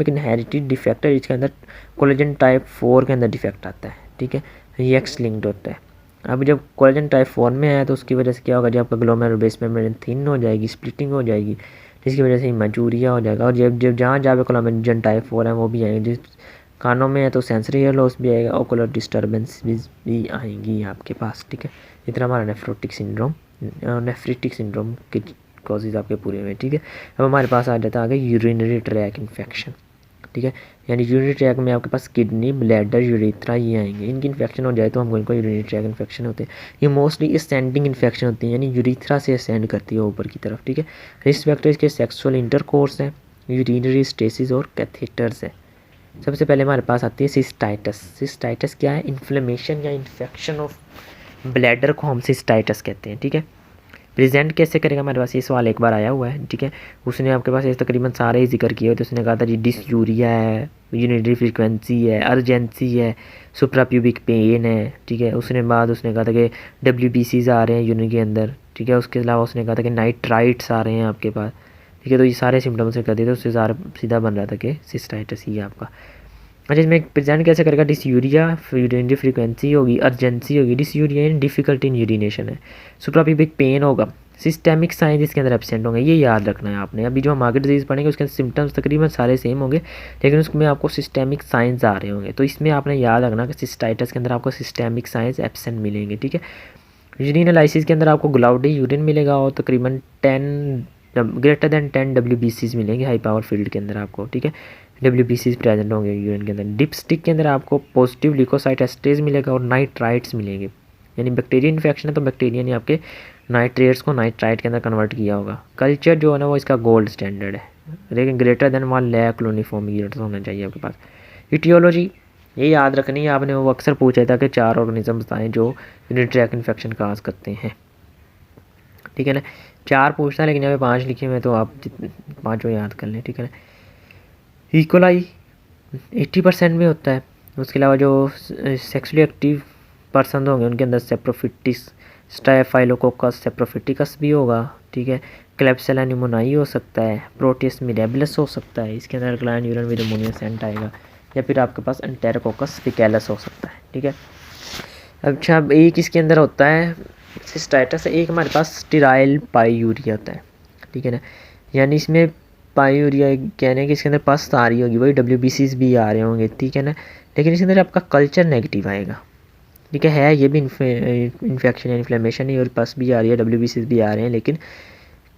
एक इनहेरिटेड डिफेक्ट है, इसके अंदर कोलेजन टाइप 4 के अंदर डिफेक्ट आता है, ठीक है। ये एक्स लिंक्ड होता है। अब जब कोलेजन टाइप 4 में है तो उसकी वजह से क्या होगा, जब आपका ग्लोमेरुलर बेस मेम्ब्रेन थिन हो जाएगी, स्प्लिटिंग हो जाएगी, जिसकी वजह से हीमाचूरिया हो जाएगा। और जब जब जहाँ जहाँ पे कोलेजन टाइप 4 है वो भी आएंगे, जिस कानों में है तो सेंसरी हेयर लॉस भी आएगा, ओकुलर डिस्टर्बेंस भी आएंगी आपके पास, ठीक है। इतना हमारा नेफ्रिटिक सिंड्रोम के कॉजेज आपके पूरे हुए, ठीक है। अब हमारे पास आ जाता है आगे यूरिनरी ट्रैक इन्फेक्शन, ठीक है। यानी यूरिनरी ट्रैक में आपके पास किडनी, ब्लैडर, यूरेथ्रा ये आएंगे, इनकी इन्फेक्शन हो जाए तो हमको इनको यूरिनरी ट्रैक इन्फेक्शन होते हैं। ये मोस्टली असेंडिंग इन्फेक्शन होती है, यानी यूरेथ्रा से असेंड करती है ऊपर की तरफ, ठीक है। रिस्क फैक्टर्स के सेक्सुअल इंटरकोर्स है, यूरिनरी स्टेसिस और कैथेटर्स है। सबसे पहले हमारे पास आती है सिस्टाइटिस क्या है, इन्फ्लेमेशन या इन्फेक्शन ऑफ ब्लैडर को हम सिस्टाइटिस कहते हैं, ठीक है। प्रेजेंट कैसे करेगा, हमारे पास ये सवाल एक बार आया हुआ है, ठीक है। उसने आपके पास ये तकरीबन सारे ही जिक्र किए तो उसने कहा था जी डिसयूरिया है, यूनिटरी फ्रीक्वेंसी है, अर्जेंसी है, सुप्राप्यूबिक पेन है, ठीक है। उसने कहा था कि WBCs आ रहे हैं यूरिन के अंदर, ठीक है। उसके अलावा उसने कहा था कि नाइट्राइट्स आ रहे हैं आपके पास, ठीक है। तो ये सारे सिम्टम्स से कर दिए, तो उससे सीधा बन रहा था कि सिस्टाइटिस ही है आपका। अच्छा, इसमें प्रेजेंट कैसे करेगा, डिसयूरिया, यूरिनरी फ्रीक्वेंसी होगी, अर्जेंसी होगी, डिसयूरिया यानी डिफिकल्टी इन यूरिनेशन है, सुप्राप्यूबिक पेन होगा, सिस्टेमिक साइंस इसके अंदर एब्सेंट होंगे, ये याद रखना है आपने। अभी जो हम आगे डिजीज़ पढ़ेंगे उसके अंदर सिम्टम्स तकरीबन सारे सेम होंगे, लेकिन उसमें आपको सिस्टेमिक साइंस आ रहे होंगे, तो इसमें आपने याद रखना कि सिस्टाइटिस के अंदर आपको सिस्टेमिक साइंस एब्सेंट मिलेंगे, ठीक है। यूरिन एनालिसिस के अंदर आपको ग्लाउडी यूरिन मिलेगा और तकरीबन 10 WBCs मिलेंगे हाई पावर फील्ड के अंदर आपको, ठीक है। WBCs प्रेजेंट होंगे यूरिन के अंदर। डिपस्टिक के अंदर आपको पॉजिटिव ल्यूकोसाइट एस्टेज मिलेगा और नाइट्राइट्स मिलेंगे, यानी बैक्टीरिया इन्फेक्शन है तो बैक्टीरिया ने आपके नाइट्रेट्स को नाइट्राइट के अंदर कन्वर्ट किया होगा। कल्चर जो है ना वो इसका गोल्ड स्टैंडर्ड है, लेकिन ग्रेटर देन 1 लाख क्लोनिफॉर्म यूनिट्स होना चाहिए आपके पास। इटियोलॉजी ये याद रखनी है आपने, वो अक्सर पूछा था कि 4 ऑर्गेनिज्म बताएं जो यूरिनरी ट्रैक इन्फेक्शन काज करते हैं, ठीक है ना। 4 पूछता है लेकिन यहाँ पे 5 लिखे हुए हैं, तो आप 5 याद कर लें, ठीक है ना। इकोलाई 80% में होता है। उसके अलावा जो सेक्सुअली एक्टिव पर्सन होंगे उनके अंदर सेप्रोफिटिस, स्टाफाइलोकोकस सेप्रोफिटिकस भी होगा, ठीक है। क्लेप्सिला न्यूमोनाई हो सकता है, प्रोटियस मिरेबलस हो सकता है, इसके अंदर gland urine with ammonia scent आएगा, या फिर आपके पास एंटेरोकोकस फिकैलस हो सकता है, ठीक है। अच्छा, अब एक इसके अंदर होता है सिस्टाइटिस, एक हमारे पास स्टेराइल पाईयूरिया होता है, ठीक है ना। यानी इसमें पाईयूरिया कहने हैं कि इसके अंदर पस आ रही होगी, वही WBCs भी आ रहे होंगे, ठीक है ना। लेकिन इसके अंदर आपका कल्चर नेगेटिव आएगा, ठीक है ये भी इन्फेक्शन या इन्फ्लेमेशन ही, और पस भी आ रही है, WBCs भी आ रहे हैं, लेकिन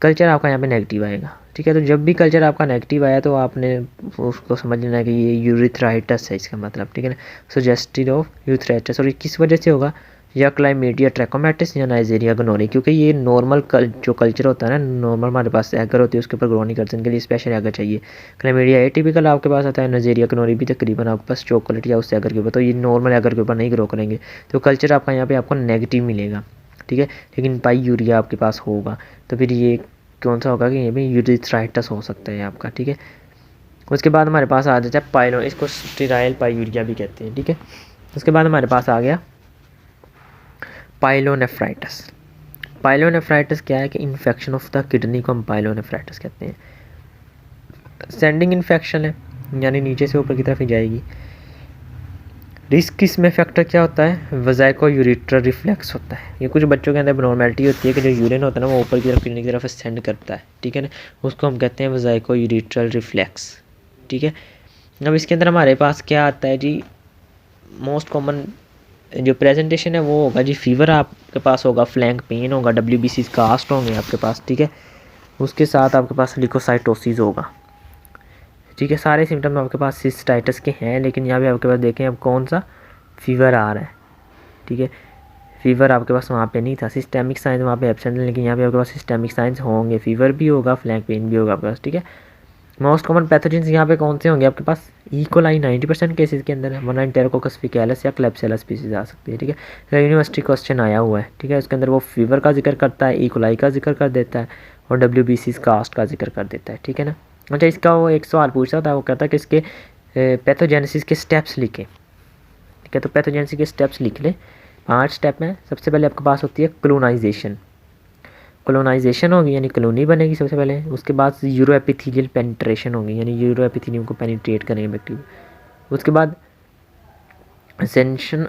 कल्चर आपका यहाँ पे नेगेटिव आएगा, ठीक है। तो जब भी कल्चर आपका नेगेटिव आया तो आपने उसको समझ लेना है कि ये यूरिथ्राइटिस है इसका मतलब, ठीक है ना। सजेस्टेड ऑफ यूरिथ्राइटिस, और किस वजह से होगा, या क्लाइमेडिया ट्रैकोमैटिस या नाइजीरिया गोनोरी, क्योंकि ये नॉर्मल जो कल्चर होता है ना, नॉर्मल हमारे पास एगर होती है उसके ऊपर ग्रो नहीं करते, इनके लिए स्पेशल एगर चाहिए। क्लाइमेडिया एटिपिकल आपके पास आता है, नाइजीरिया गोनोरी भी तकरीबन आपके पास चॉकलेट या उस एगर के ऊपर, तो ये नॉर्मल एगर के ऊपर नहीं ग्रो करेंगे, तो कल्चर आपका यहाँ पे आपको नेगेटिव मिलेगा, ठीक है। लेकिन पाईयूरिया आपके पास होगा, तो फिर ये कौन सा होगा कि ये भी यूरिथ्राइटिस हो सकता है आपका, ठीक है। उसके बाद हमारे पास आ जाता है पाइलो, इसको स्टेराइल पाईयूरिया भी कहते हैं, ठीक है। उसके बाद हमारे पास आ गया पाइलोनेफ्राइटिस क्या है कि इन्फेक्शन ऑफ द किडनी को हम पाइलोनेफ्राइटिस कहते हैं। सेंडिंग इन्फेक्शन है, यानी नीचे से ऊपर की तरफ ही जाएगी। रिस्क इसमें फैक्टर क्या होता है, वज़ाइको यूरिट्रल रिफ्लेक्स होता है। ये कुछ बच्चों के अंदर नॉर्मेलिटी होती है कि जो यूरिन होता है ना वो ऊपर की तरफ किडनी की तरफ सेंड करता है, ठीक है ना, उसको हम कहते हैं वज़ाइको यूरिट्रल रिफ्लेक्स, ठीक है। अब इसके अंदर हमारे पास क्या आता है जी, मोस्ट कॉमन जो प्रेजेंटेशन है वो होगा जी, फीवर आपके पास होगा, फ्लैंक पेन होगा, WBCs कास्ट होंगे आपके पास, ठीक है। उसके साथ आपके पास लिकोसाइटोसिस होगा, ठीक है। सारे सिम्टम आपके पास सिस्टाइटिस के हैं, लेकिन यहाँ पे आपके पास देखें अब कौन सा फीवर आ रहा है। ठीक है, फीवर आपके पास वहाँ पे नहीं था, सिस्टेमिक साइंस वहाँ पे एब्सेंट है, लेकिन यहाँ पे आपके पास सिस्टेमिक साइंस होंगे, फीवर भी होगा, फ्लैंक पेन भी होगा आपके पास। ठीक है, मोस्ट कॉमन पैथोजेंस यहाँ पे कौन से होंगे आपके पास, इकोलाई 90% केसेस के अंदर है, वरना एंटेरोकोकस फेकालिस या क्लेब्सिला स्पीसीज आ सकती है। ठीक है, तो यूनिवर्सिटी क्वेश्चन आया हुआ है। ठीक है, उसके अंदर वो फीवर का जिक्र करता है, इकोलाई का जिक्र कर देता है और WBC कास्ट का जिक्र कर देता है। ठीक है ना। अच्छा, इसका वो एक सवाल पूछता था, वो कहता है कि इसके पैथोजेनेसिस के स्टेप्स लिखें। ठीक है, तो पैथोजेनेसिस के स्टेप्स लिख लें। 5 स्टेप हैं। सबसे पहले आपके पास होती है कोलोनाइजेशन। कोलोनाइजेशन होगी यानी कॉलोनी बनेगी सबसे पहले। उसके बाद यूरो एपिथेलियल पेनिट्रेशन होगी यानी यूरो एपिथेलियम को पेनिट्रेट करेंगे बैक्टीरिया। उसके बाद एसेंशन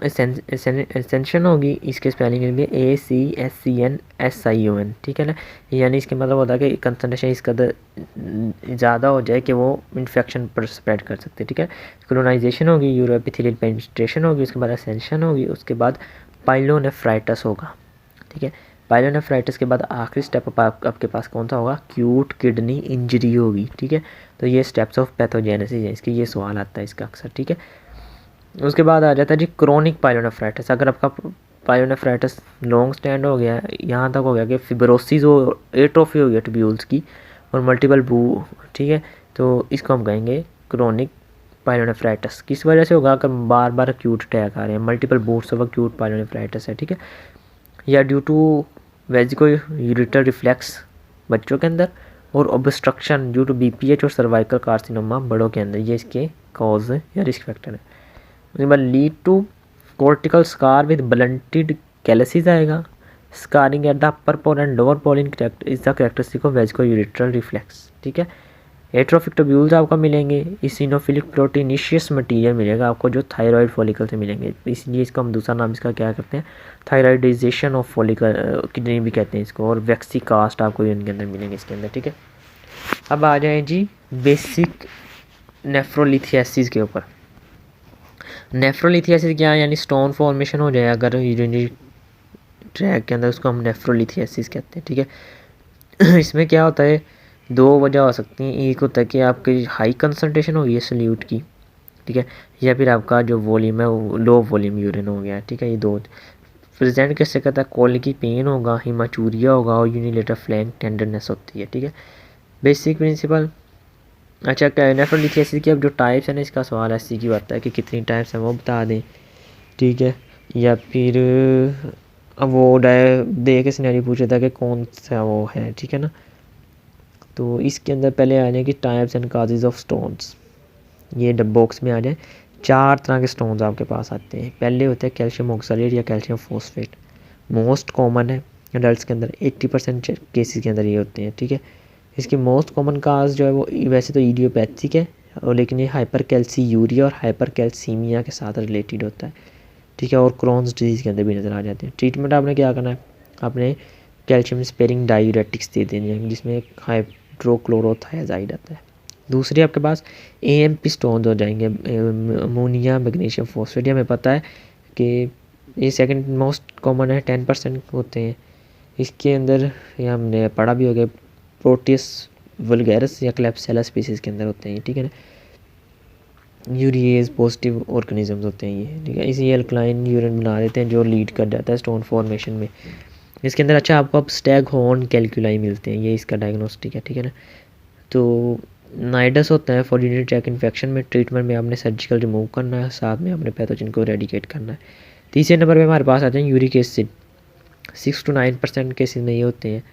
होगी, इसके स्पेलिंग के लिए ACSCNSION। ठीक है ना, यानी इसके मतलब होता है कि कंसनट्रेशन इसका ज़्यादा हो जाए कि वो इन्फेक्शन पर स्प्रेड कर सकते हैं। ठीक है, कोलोनाइजेशन होगी, यूरो एपिथेलियल पेनिट्रेशन होगी, उसके बाद एसेंशन होगी, उसके बाद पाइलोनेफ्राइटिस होगा। ठीक है, पाइलोनेफ्राइटिस के बाद आखिरी स्टेप आपके पास कौन सा होगा, एक्यूट किडनी इंजरी होगी। ठीक है, तो ये स्टेप्स ऑफ पैथोजेनेसिस है, इसके ये सवाल आता है इसका अक्सर। ठीक है, उसके बाद आ जाता है जी क्रोनिक पाइलोनेफ्राइटिस। अगर आपका पाइलोनेफ्राइटिस लॉन्ग स्टैंड हो गया, यहाँ तक हो गया कि फिब्रोसिस हो, एट्रोफी हो गया ट्यूब्यूल्स की और मल्टीपल बू, ठीक है, तो इसको हम कहेंगे क्रोनिक पाइलोनेफ्राइटिस। किस वजह से होगा, अगर बार बार एक्यूट अटैक आ रहे हैं, multiple boots of acute pyelonephritis है। ठीक है, या ड्यू टू वेजिको यूरिटर रिफ्लेक्स बच्चों के अंदर और ऑब्स्ट्रक्शन ड्यू टू BPH और सर्वाइकल कार्सिनोमा बड़ों के अंदर, ये इसके कॉज या रिस्क फैक्टर है। उसके बाद lead to cortical scar with blunted calyces आएगा। Scarring at the upper pole and lower pole in is the characteristic of vesico ureteral reflex. ठीक है, एट्रोफिक ट्यूब्यूल्स आपको मिलेंगे, इसिनोफिलिक प्रोटीनिशियस मटीरियल मिलेगा आपको जो थायराइड फॉलिकल से मिलेंगे, इसलिए इसका हम दूसरा नाम इसका क्या करते हैं, थायराइडाइजेशन ऑफ फॉलिकल किडनी भी कहते हैं इसको, और वैक्सीकास्ट आपको इनके अंदर मिलेंगे इसके अंदर। ठीक है, अब आ जाए जी बेसिक नेफ्रोलिथियासिस के ऊपर। नेफ्रोलिथियासिस क्या है, यानी स्टोन फॉर्मेशन हो जाए अगर यूरिनरी ट्रैक के अंदर, उसको हम नेफ्रोलिथियासिस कहते हैं। ठीक है, इसमें क्या होता है, 2 वजह हो सकती हैं। एक होता है कि आपकी हाई कंसनट्रेशन होगी सल्यूट की, ठीक है, या फिर आपका जो वॉल्यूम है वो लो वॉल्यूम यूरिन हो गया। ठीक है, ये 2 प्रेजेंट कैसे करता है, कॉलिकी पेन होगा, हिमाचूरिया होगा और यूनिलेटर फ्लैंक टेंडरनेस होती है। ठीक है, बेसिक प्रिंसिपल। अच्छा, नेफ्रोलिथियासिस की अब जो टाइप्स है ना, इसका सवाल ऐसी की आता है कि कितनी टाइप्स हैं वो बता दें। ठीक है, या फिर अब वो दे के सिनेरियो पूछा था कि कौन सा वो है। ठीक है ना, तो इसके अंदर पहले आ जाए कि types and causes of stones, ये बॉक्स में आ जाए। 4 तरह के स्टोन्स आपके पास आते हैं। पहले होते हैं कैल्शियम ऑक्सलेट या कैल्शियम फॉस्फेट, मोस्ट कॉमन है एडल्ट के अंदर, 80% केसेस के अंदर ये होते हैं। ठीक है, इसकी मोस्ट कॉमन काज जो है वो वैसे तो इडियोपैथिक है, और लेकिन ये हाइपर कैल्सीयूरिया और हाइपर कैल्सीमिया के साथ रिलेटेड होता है। ठीक है, और क्रोन्स डिजीज़ के अंदर भी नज़र आ जाते हैं। ट्रीटमेंट आपने क्या करना है, आपने कैल्शियम स्पेरिंग डायूरेटिक्स दे देने हैं जिसमें हाइड्रोक्लोरोथायाजाइड आता है। दूसरी आपके पास AMP स्टोन हो जाएंगे, अमोनिया मैग्नीशियम फॉस्फेट। हमें पता है कि ये सेकंड मोस्ट कॉमन है, 10% होते हैं इसके अंदर, ये हमने पढ़ा भी हो गया, प्रोटियस वल्गैरस या क्लेब्सिला स्पीसीज़ के अंदर होते हैं। ठीक है ना, यूरिएज पॉजिटिव ऑर्गेनिजम्स होते हैं ये। ठीक है, इसी अल्कलाइन यूरिन बना देते हैं जो लीड कर जाता है स्टोन फॉर्मेशन में इसके अंदर। अच्छा, आपको अब स्टैग हॉर्न कैल्कुलाई मिलते हैं, ये इसका डायग्नोस्टिक है। ठीक है ना, तो नाइडस होता है फॉर यूरिनरी ट्रैक इन्फेक्शन में। ट्रीटमेंट में आपने सर्जिकल रिमूव करना है, साथ में आपने पैथोजन को रेडिकेट करना है। तीसरे नंबर पे हमारे पास आते हैं यूरिक एसिड, 6 to 9% केसेस में ये होते हैं।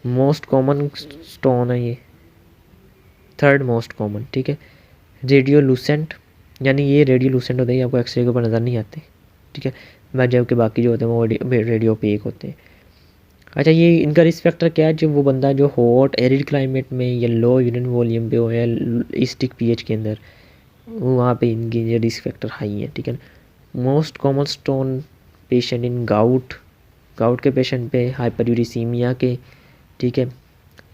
मोस्ट कॉमन स्टोन है ये, 3rd मोस्ट कॉमन। ठीक है, रेडियोलूसेंट, यानी ये रेडियोलूसेंट होते हैं, आपको एक्सरे के ऊपर नज़र नहीं आते। ठीक है, जबकि बाकी जो होते हैं वो रेडियो पेक होते हैं। अच्छा, ये इनका रिस्क फैक्टर क्या है, जो वो बंदा जो हॉट एरिड क्लाइमेट में या लो यूरिन वॉल्यूम पे हो या एसिडिक pH के अंदर, वहाँ पे इनकी ये रिस्क फैक्टर हाई है। ठीक है, most common stone patient in gout के पेशेंट पे, हाइपरयूरिसीमिया के, ठीक है,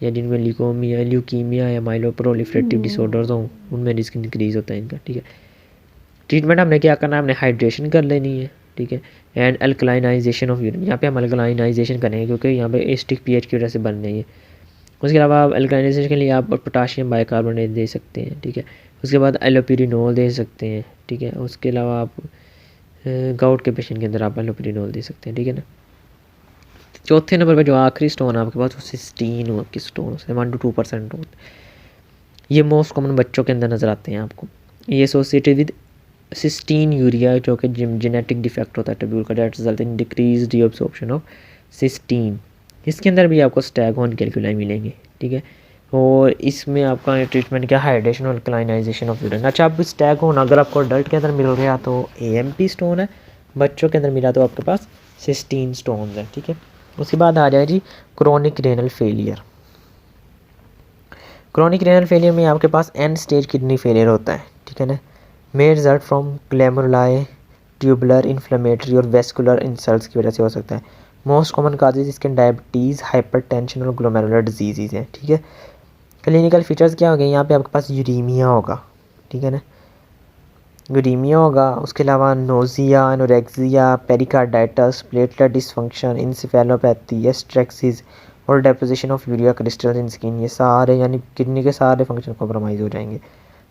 या जिनमें ल्यूकीमिया या माइलोप्रोलिफरेटिव डिसऑर्डर्स हों, उनमें रिस्क इंक्रीज होता है इनका। ठीक है, ट्रीटमेंट हमने क्या करना है, हमने हाइड्रेशन कर लेनी है। ठीक है, एंड अल्कलाइनाइजेशन ऑफ यूरिन, यहाँ पे हम अल्कलाइनाइजेशन करेंगे क्योंकि यहाँ पे एसिडिक pH की वजह से बन रही है। उसके अलावा आप अल्काइनेशन के लिए आप पोटाशियम बाइकार्बोनेट दे सकते हैं, ठीक है। उसके बाद एलोपिरिनोल दे सकते हैं, ठीक है। उसके अलावा आप गाउट के पेशेंट के अंदर आप एलोपिरिनोल दे सकते हैं, ठीक है ना। चौथे नंबर पर जो आखिरी स्टोन है आपके पास वो सिस्टीन हो की स्टोन, उसमें 1 to 2% होते हैं। ये मोस्ट कॉमन बच्चों के अंदर नज़र आते हैं आपको। ये एसोसिएटेड विद सिस्टीन यूरिया जो कि जेनेटिक डिफेक्ट होता है ट्यूब्यूल का, that result in decrease reabsorption of cystine. इसके अंदर भी आपको स्टैगहोर्न कैल्कुलाई मिलेंगे, ठीक है। और इसमें आपका ट्रीटमेंट क्या, हाइड्रेशन और क्लाइनाइजेशन ऑफ यूरिन। अच्छा, अब स्टैगहोर्न अगर आपको अडल्ट के अंदर मिल गया तो AMP स्टोन है, बच्चों के अंदर मिला तो आपके पास सिस्टीन स्टोन है, ठीक है। उसके बाद आ जाए जी chronic renal failure. Chronic renal failure में आपके पास एंड स्टेज किडनी फेलियर होता है, ठीक है ना। May result from glomeruli tubular inflammatory और वेस्कुलर इंसल्ट्स की वजह से हो सकता है। मोस्ट कॉमन काजेज इसके डायबिटीज़, हाइपरटेंशन और ग्लोमेरुलर डिजीज़ हैं, ठीक है। क्लिनिकल फीचर्स क्या हो गए, यहाँ पे आपके पास यूरीमिया होगा, ठीक है ना, यूरीमिया होगा। उसके अलावा nausea, anorexia, pericarditis, platelet dysfunction, encephalopathy, asterixis और deposition of urea crystal in skin, ये सारे यानी किडनी के सारे फंक्शन कॉम्प्रोमाइज़ हो जाएंगे।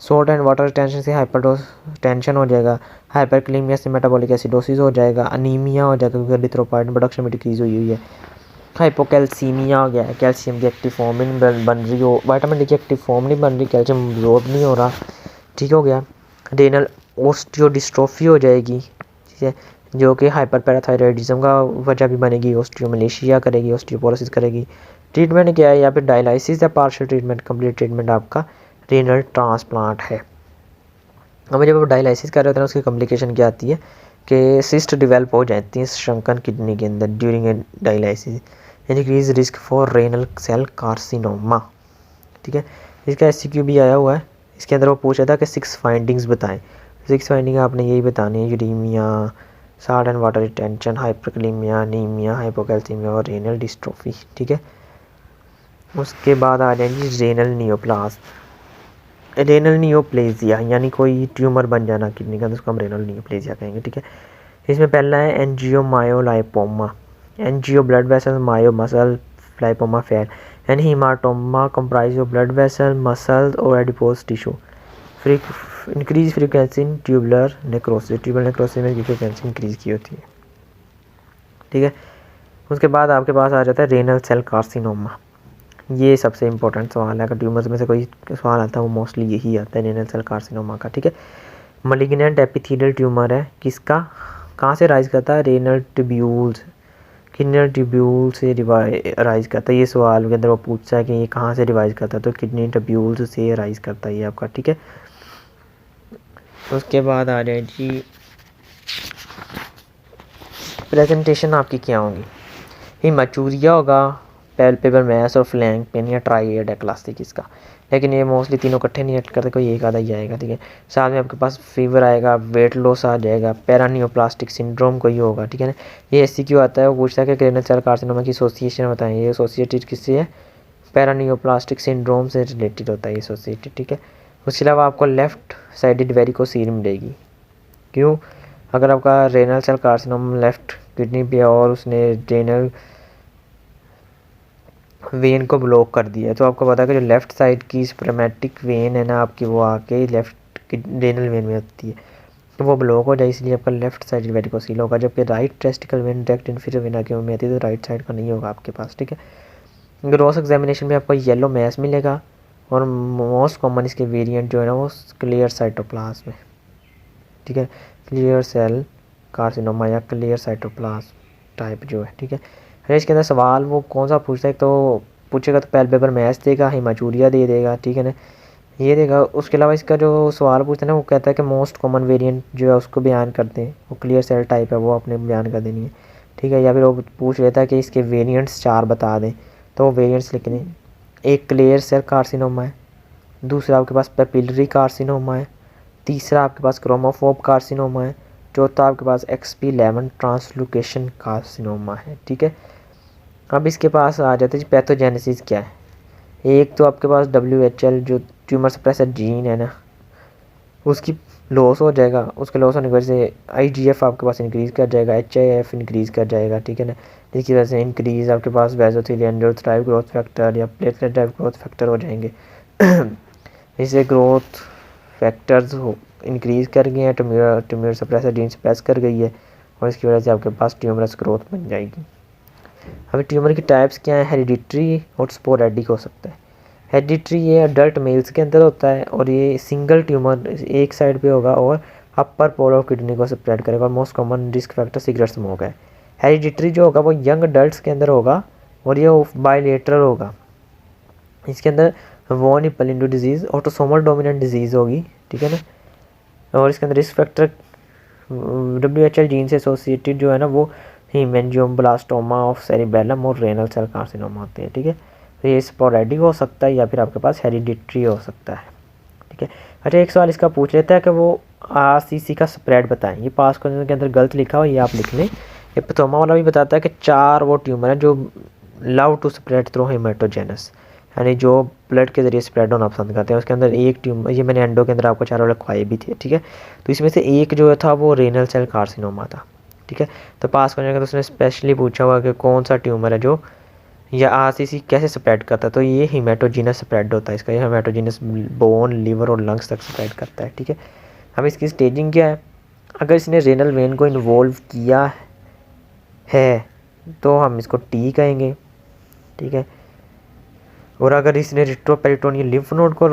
सोल्ट एंड वाटर टेंशन से हाइपर टेंशन हो जाएगा, हाइपरक्लीमिया से मेटाबॉलिक एसिडोसिस हो जाएगा, अनीमिया हो जाएगा क्योंकि एरिथ्रोपॉइटिन प्रोडक्शन में डिक्रीज हुई है, हाइपोकैल्सीमिया हो गया है, कैल्शियम की एक्टिव फॉर्म नहीं बन रही हो, विटामिन डी की एक्टिव फॉर्म नहीं बन रही, कैल्शियम एब्जॉर्ब नहीं हो रहा, ठीक हो गया। रेनल ऑस्टियोडिस्ट्रोफी हो जाएगी, ठीक है, जो कि हाइपर पैराथायरॉयडिज्म का वजह भी बनेगी, ऑस्टियोमलेशिया करेगी, ऑस्टियोपोरोसिस करेगी। ट्रीटमेंट क्या है, या फिर डायलिसिस या पार्शियल ट्रीटमेंट, कंप्लीट ट्रीटमेंट आपका रेनल ट्रांसप्लांट है। अब जब आप डायलिसिस कर रहे होते हैं उसकी कॉम्प्लिकेशन क्या आती है कि सिस्ट डेवलप हो जाती है श्रंकन किडनी के अंदर during a dialysis, increase risk for renal cell carcinoma, ठीक है। इसका SCQ भी आया हुआ है, इसके अंदर वो पूछा था कि 6 फाइंडिंग्स बताएं। 6 फाइंडिंग आपने यही बतानी है, uremia, salt and water retention, hyperkalemia, anemia, hypocalcemia और रेनल डिस्ट्रोफी, ठीक है। उसके बाद आ जाएंगी रेनल नियोप्लास्ट, रेनल नियोप्लेजिया यानी कोई ट्यूमर बन जाना किडनी का, उसको हम रेनल नियोप्लेजिया कहेंगे, ठीक है। इसमें पहला है angiomyolipoma, angio blood vessel, myo muscle, lipoma fat and hematoma comprise of blood vessel, muscle और adipose tissue. Increase frequency in tubular necrosis, tubular necrosis में फ्रीक्वेंसी इंक्रीज की होती है, ठीक है। उसके बाद आपके पास आ जाता है रेनल सेल कार्सिनोमा। ये सबसे इंपॉर्टेंट सवाल है, अगर ट्यूमर्स में से कोई सवाल आता है वो मोस्टली यही आता है, रेनल सेल कार्सिनोमा का, ठीक है। मलिग्नेंट एपिथेलियल ट्यूमर है, किसका, कहाँ से राइज करता है, रेनल ट्यूब्यूल्स, किडनी ट्यूब्यूल से राइज करता है। ये सवाल के अंदर वो पूछता है कि ये कहाँ से रिवाइज करता है, तो किडनी ट्यूब्यूल्स से राइज करता है ये आपका, ठीक है। उसके बाद आ जाए जी प्रेजेंटेशन आपकी क्या होगी, हिमाचूरिया होगा, पैल्पेबल मैस और फ्लैंक पेन या ट्राइएड है क्लासिक इसका, लेकिन ये मोस्टली तीनों इकट्ठे नहीं ऐड करते, कोई एक आधा ही आएगा, ठीक है। साथ में आपके पास फीवर आएगा, वेट लॉस आ जाएगा, पैरानियोप्लास्टिक सिंड्रोम कोई होगा, ठीक है ना। ये SCQ आता है, वो पूछता है कि रेनल सेल कार्सिनोमा की एसोसिएशन बताएं, ये एसोसिएटेड किससे है, पैरानियोप्लास्टिक सिंड्रोम से रिलेटेड होता है एसोसिएटेड, ठीक है। उसके अलावा आपको लेफ्ट साइडेड वेरिकोसील मिलेगी, क्यों, अगर आपका renal cell carcinoma left kidney पे और उसने रेनल वेन को ब्लॉक कर दिया है, तो आपको पता है कि जो लेफ़्ट साइड की स्प्रेमेटिक वेन है ना आपकी, वो आके लेफ़्ट रेनल वेन में होती है, तो वो ब्लॉक हो जाए, इसलिए आपका लेफ़्ट साइड वेरिकोसील होगा। जबकि right testicle when direct inferior vena की में आती है, तो राइट साइड का नहीं होगा आपके पास, ठीक है। ग्रॉस एग्जामिनेशन में आपको येलो मैस मिलेगा और मोस्ट कॉमन इसके वेरिएंट जो है ना वो क्लियर साइटोप्लाज्म है, ठीक है, क्लियर सेल कार्सिनोमा या क्लियर साइटोप्लाज्म टाइप जो है, ठीक है। इसके अंदर सवाल वो कौन सा पूछता है, तो पूछेगा तो पैल्पेबल मैस देगा, हिमाचूरिया दे देगा, ठीक है ना, ये देगा। उसके अलावा इसका जो सवाल पूछता है ना वो कहता है कि मोस्ट कॉमन वेरिएंट जो है उसको बयान करते हैं, वो क्लियर सेल टाइप है वो अपने बयान कर देनी है, ठीक है। या फिर वो पूछ लेता है कि इसके वेरिएंट्स 4 बता दें, तो वो वेरिएंट्स लिख दें। एक क्लियर सेल कार्सिनोमा है, दूसरा आपके पास पेपिलरी कार्सिनोमा है, तीसरा आपके पास क्रोमोफोब कार्सिनोमा है, चौथा आपके पास XP11 ट्रांसलोकेशन कार्सिनोमा है, ठीक है। अब इसके पास आ जाते हैं पैथोजेनेसिस क्या है। एक तो आपके पास WHL जो ट्यूमर सप्रेसर जीन है ना, उसकी लॉस हो जाएगा। उसके लॉस होने की वजह से IGF आपके पास इंक्रीज़ कर जाएगा, HIF इंक्रीज़ कर जाएगा, ठीक है ना। जिसकी वजह से इंक्रीज़ आपके पास बेसोथिलियन जो थ्राइव ग्रोथ फैक्टर या प्लेटलेट ड्राइव ग्रोथ फैक्टर हो जाएंगे। इससे ग्रोथ फैक्टर्स इंक्रीज़ कर गए हैं, ट्यूमर सप्रेसर जीन सप्रेस कर गई है और इसकी वजह से आपके पास ट्यूमरस ग्रोथ बन जाएगी। हमें ट्यूमर की टाइप्स क्या है, हेरिडिटरी और स्पोरेडिक हो सकता है। हेरिडिटरी ये अडल्ट मेल्स के अंदर होता है और ये सिंगल ट्यूमर एक साइड पे होगा और अपर पोल ऑफ किडनी को स्प्रेड करेगा और most common risk factor cigarette smoke है। हेरिडिटरी जो होगा वो यंग अडल्ट के अंदर होगा और ये बायलेटरल होगा। इसके अंदर von Hippel disease autosomal dominant disease होगी, ठीक है ना। और इसके अंदर रिस्क फैक्टर WHL जीन से एसोसिएटेड जो है ना वो हीमेंजियोब्लास्टोमा ऑफ सेरिबेलम और रेनल सेल कार्सिनोमा होते हैं, ठीक है। तो ये स्पोरेडिक हो सकता है या फिर आपके पास हेरिडिटरी हो सकता है, ठीक है। अच्छा एक सवाल इसका पूछ लेता है कि वो RCC का स्प्रेड बताएं। ये पास क्वेश्चन के अंदर गलत लिखा हुआ, ये आप लिख लें। ये पथोमा वाला भी बताता है कि 4 वो ट्यूमर है जो love to spread through haematogenous, यानी जो ब्लड के ज़रिए स्प्रेड होना पसंद करते हैं। उसके अंदर एक ट्यूमर, ये मैंने एंडो के अंदर आपको 4 लिखवाए भी थे, ठीक है। तो इसमें से एक जो था वो रेनल सेल कार्सिनोमा था, ठीक है। तो पास करने का तो उसने स्पेशली पूछा हुआ कि कौन सा ट्यूमर है जो या RCC कैसे स्प्रेड करता है, तो ये हीमेटोजीनस स्प्रेड होता है इसका। ये हीमेटोजीनस बोन, लिवर और लंग्स तक स्प्रेड करता है, ठीक है। अब इसकी स्टेजिंग क्या है, अगर इसने रेनल वेन को इन्वॉल्व किया है तो हम इसको T कहेंगे, ठीक है। और अगर इसने रिट्रोपेरिटोनियल लिम्फ नोड को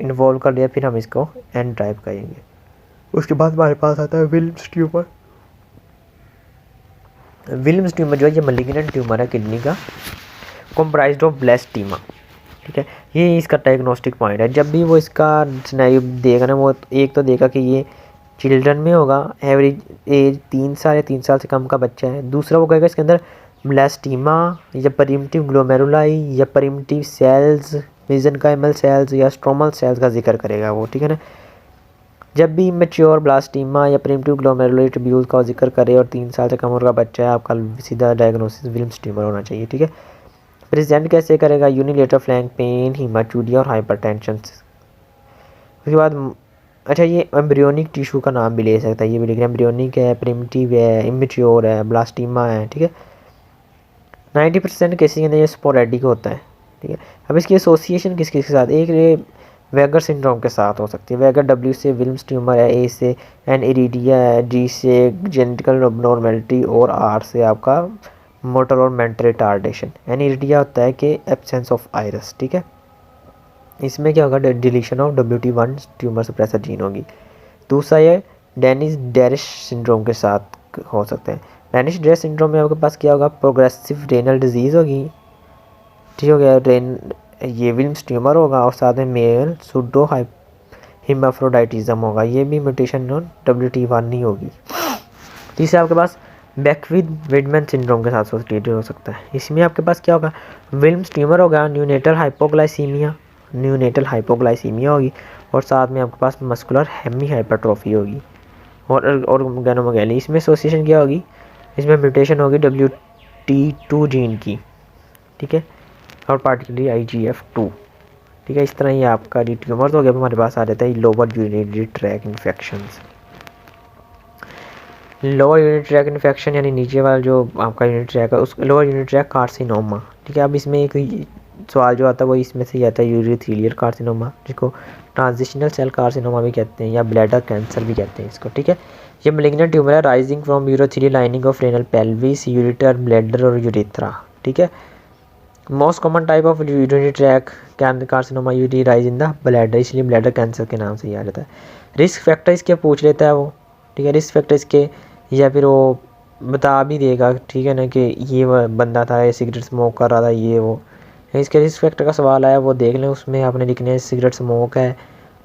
इन्वॉल्व कर लिया फिर हम इसको N टाइप कहेंगे। उसके बाद हमारे पास आता है विल्म्स ट्यूमर। विल्म्स ट्यूमर जो है ये मलिग्नेंट ट्यूमर है किडनी का, कॉम्प्राइज्ड ऑफ ब्लेस्टीमा, ठीक है। ये इसका डायग्नोस्टिक पॉइंट है। जब भी वो इसका सिनेरियो देगा ना, वो एक तो देगा कि ये चिल्ड्रन में होगा, एवरेज एज 3 साल या 3 साल से कम का बच्चा है। दूसरा वो कहेगा इसके अंदर ब्लेस्टीमा या परिमिटिव ग्लोमेरुलाई या परिमिटिव सेल्स, मेसेनकाइमल सेल्स या स्ट्रोमल सेल्स का जिक्र करेगा वो, ठीक है ना। जब भी मैच्योर ब्लास्टीमा या प्रिमिटिव ग्लोमेरुलर ट्यूब्यूल का जिक्र करे और 3 साल से कम उम्र का बच्चा है, आपका सीधा डायग्नोसिस विल्म्स ट्यूमर होना चाहिए, ठीक है। प्रेजेंट कैसे करेगा, यूनिलेटरल फ्लैंक पेन, हीमाचूरिया और हाइपरटेंशन। उसके बाद अच्छा ये एम्ब्रियोनिक टिश्यू का नाम भी ले सकता है, ये भी लिख रहे हैं। एम्ब्रियोनिक है, प्रिमिटिव है, इमेच्योर है, ब्लास्टीमा है, ठीक है। 90% केसेस के अंदर ये स्पोरेडिक होता है, ठीक है। अब इसकी एसोसिएशन किस किस के साथ, एक वेगर सिंड्रोम के साथ हो सकती है। वेगर W से विल्म्स ट्यूमर है, A से एनइरिडिया है, G से जेनेटिकल अबनॉर्मेलिटी और R से आपका मोटर और मेंटल रिटार्डेशन। एनइरिडिया होता है कि एब्सेंस ऑफ आयरस, ठीक है। इसमें क्या होगा, deletion of WT1 tumour suppressor gene होगी। दूसरा ये डेनिस डेरिश सिंड्रोम के साथ हो सकते हैं। डेनिस डेरिश सिंड्रोम में आपके पास क्या होगा, प्रोग्रेसिव रेनल डिजीज़ होगी, ठीक हो गया। ये विल्म्स ट्यूमर होगा और साथ में मेल सूडो हिमाफ्रोडाइटिज्म होगा। ये भी म्यूटेशन WT1 नहीं होगी। तीसरा आपके पास बैकविड विडमैन सिंड्रोम के साथ एसोसिएटेड हो सकता है। इसमें आपके पास क्या होगा, विल्म्स ट्यूमर होगा, न्यूनेटल हाइपोग्लाइसीमिया होगी और साथ में आपके पास मस्कुलर हेमी हाइपरट्रोफी होगी और गैनोमोगैली। इसमें एसोसिएशन क्या होगी, इसमें म्यूटेशन होगी WT2 जीन की, ठीक है, और पार्टिकुलरली IGF2, ठीक है। इस तरह ये आपका ट्यूमर्स हो गया। हमारे पास आ जाता है lower urinary track infections. Lower urinary track infection यानी नीचे वाला जो आपका यूरिनरी ट्रैक है, उस लोअर यूरिनरी ट्रैक कार्सिनोमा, ठीक है। अब इसमें एक सवाल जो आता है वो इसमें से ही आता है, यूरिथेलियल कार्सिनोमा, जिसको ट्रांजिशनल सेल कार्सिनोमा भी कहते हैं या ब्लैडर कैंसर भी कहते हैं इसको, ठीक है। ये मैलिग्नेंट ट्यूमर है rising from urothelial lining of renal pelvis, ureter, bladder और यूरेथ्रा, ठीक है। Most common type of urinary track carcinoma Yuri rise in the bladder, इसलिए ब्लैडर कैंसर के नाम से ही आ जाता है। रिस्क फैक्टर इसके पूछ लेता है वो, ठीक है। रिस्क फैक्टर इसके या फिर वो बता भी देगा, ठीक है ना, कि ये बंदा था, ये सिगरेट स्मोक कर रहा था, ये वो। इसके रिस्क फैक्टर का सवाल आया वो देख लें, उसमें आपने लिखने है सिगरेट स्मोक है,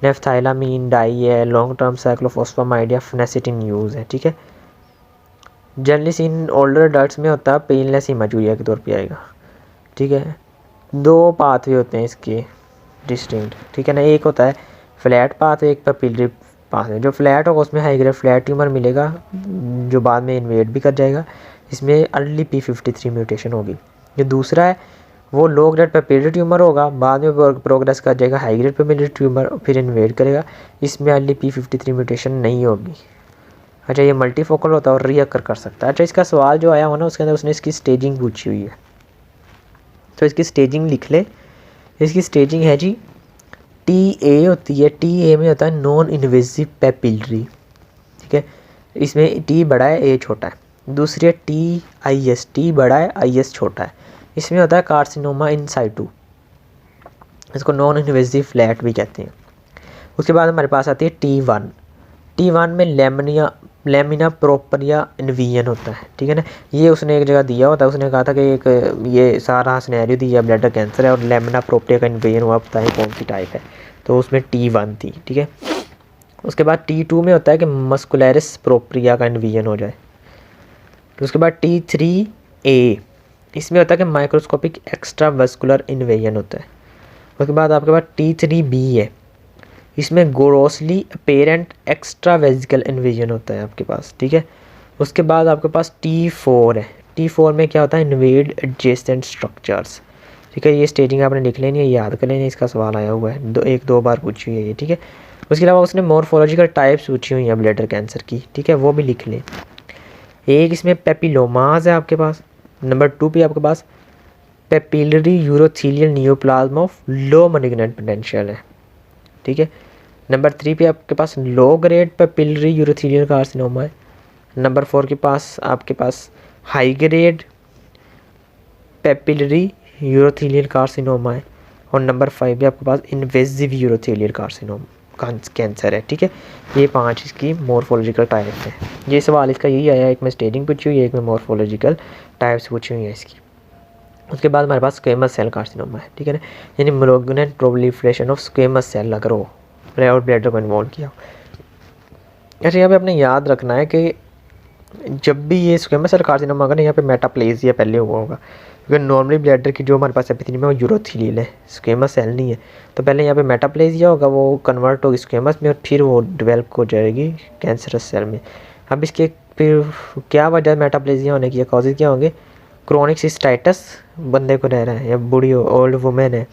नेफ्थाइलामीन डाई है, लॉन्ग टर्म साइक्लोफॉस्फामाइड या फेनेसिटिन यूज़ है, ठीक है। जनरली इन ओल्डर अडल्ट्स में होता है, पेनलेस हीमाचूरिया के तौर पर आएगा, ठीक है। 2 पाथवे होते हैं इसके डिस्टिंक्ट, ठीक है ना। एक होता है फ्लैट पाथवे, एक पेपिलरी पाथवे। जो फ्लैट होगा उसमें हाई ग्रेड फ्लैट ट्यूमर मिलेगा जो बाद में इन्वेड भी कर जाएगा। इसमें अर्ली P53 म्यूटेशन होगी। जो दूसरा है वो लो ग्रेड पेपिलरी ट्यूमर होगा, बाद में प्रोग्रेस कर जाएगा हाई ग्रेड पेपिलरी ट्यूमर, फिर इन्वेड करेगा। इसमें LP53 म्यूटेशन नहीं होगी। अच्छा, ये मल्टीफोकल होता है और रीअकर कर सकता है। अच्छा, इसका सवाल जो आया हो ना उसके अंदर उसने इसकी स्टेजिंग पूछी हुई है, तो इसकी स्टेजिंग लिख ले। इसकी स्टेजिंग है जी TA होती है, TA में होता है नॉन इन्वेजिव पेपिलरी, ठीक है। इसमें T बड़ा है, A छोटा है। दूसरी है TIS, T बड़ा है, IS छोटा है। इसमें होता है कार्सिनोमा इन साइटू, इसको नॉन इन्वेजिव फ्लैट भी कहते हैं। उसके बाद हमारे पास आती है T1 में लेमिना प्रोपरिया इन्वियन होता है, ठीक है ना। ये उसने एक जगह दिया होता है, उसने कहा था कि एक ये सारा सिनेरियो दिया ब्लैडर कैंसर है और लेमिना प्रोपरिया का इन्वियन हुआ, बताएं कौन सी टाइप है, तो उसमें T1 थी, ठीक है। उसके बाद T2 में होता है कि मस्कुलरिस प्रोपरिया का इन्विजन हो जाए। तो उसके बाद T3A, इसमें होता है कि माइक्रोस्कोपिक एक्स्ट्रा वेस्कुलर इन्वेजन होता है। उसके बाद आपके पास T3B है, इसमें grossly apparent extra vesicle invasion होता है आपके पास, ठीक है। उसके बाद आपके पास T4 है, T4 में क्या होता है इन्वेड एडजेसेंट स्ट्रक्चर्स, ठीक है। ये स्टेजिंग आपने लिख लेनी है, याद कर लेनी है, इसका सवाल आया हुआ है, दो बार पूछी हुई है ये, ठीक है। उसके अलावा उसने मॉर्फोलॉजिकल टाइप्स पूछी हुई हैं ब्लैडर कैंसर की, ठीक है, वो भी लिख लें। एक इसमें पेपिलोमाज है आपके पास। नंबर 2 पे आपके पास papillary urothelial neoplasm of low malignant potential है, ठीक है। नंबर 3 पे आपके पास low grade papillary urothelial carcinoma है। नंबर 4 के पास आपके पास high grade papillary urothelial carcinoma है। और नंबर 5 पे आपके पास इन्वेजिव यूरोथीलियल कार्सिनोमा कैंसर है, ठीक है। ये 5 इसकी मॉर्फोलॉजिकल टाइप्स हैं। ये सवाल इसका यही आया, एक में स्टेजिंग पूछी हुई है, एक में मॉर्फोलॉजिकल टाइप्स पूछी हुई है इसकी। उसके बाद हमारे पास स्क्वेमस सेल कार्सिनोमा है, ठीक है ना, यानी malignant proliferation of squamous cell अगर हो और ब्लैडर को इन्वॉल्व किया। अच्छा, यहाँ पे आपने याद रखना है कि जब भी ये स्क्वेमस सेल कार्सिनोमा होगा ना, यहाँ पे मेटाप्लेजिया पहले हुआ होगा, क्योंकि नॉर्मली ब्लैडर की जो हमारे पास एपिथेलियम है वो यूरोथीलियल है, स्क्वेमस सेल नहीं है। तो पहले यहाँ पे मेटाप्लेजिया होगा, वो कन्वर्ट होगी स्क्वेमस में और फिर वो डेवलप हो जाएगी कैंसरस सेल में। अब इसके फिर क्या वजह मेटाप्लेजिया होने की, कॉजेज क्या होंगे, क्रोनिक सिस्टाइटिस बंदे को रह रहा है, या बूढ़ी ओल्ड वुमेन है,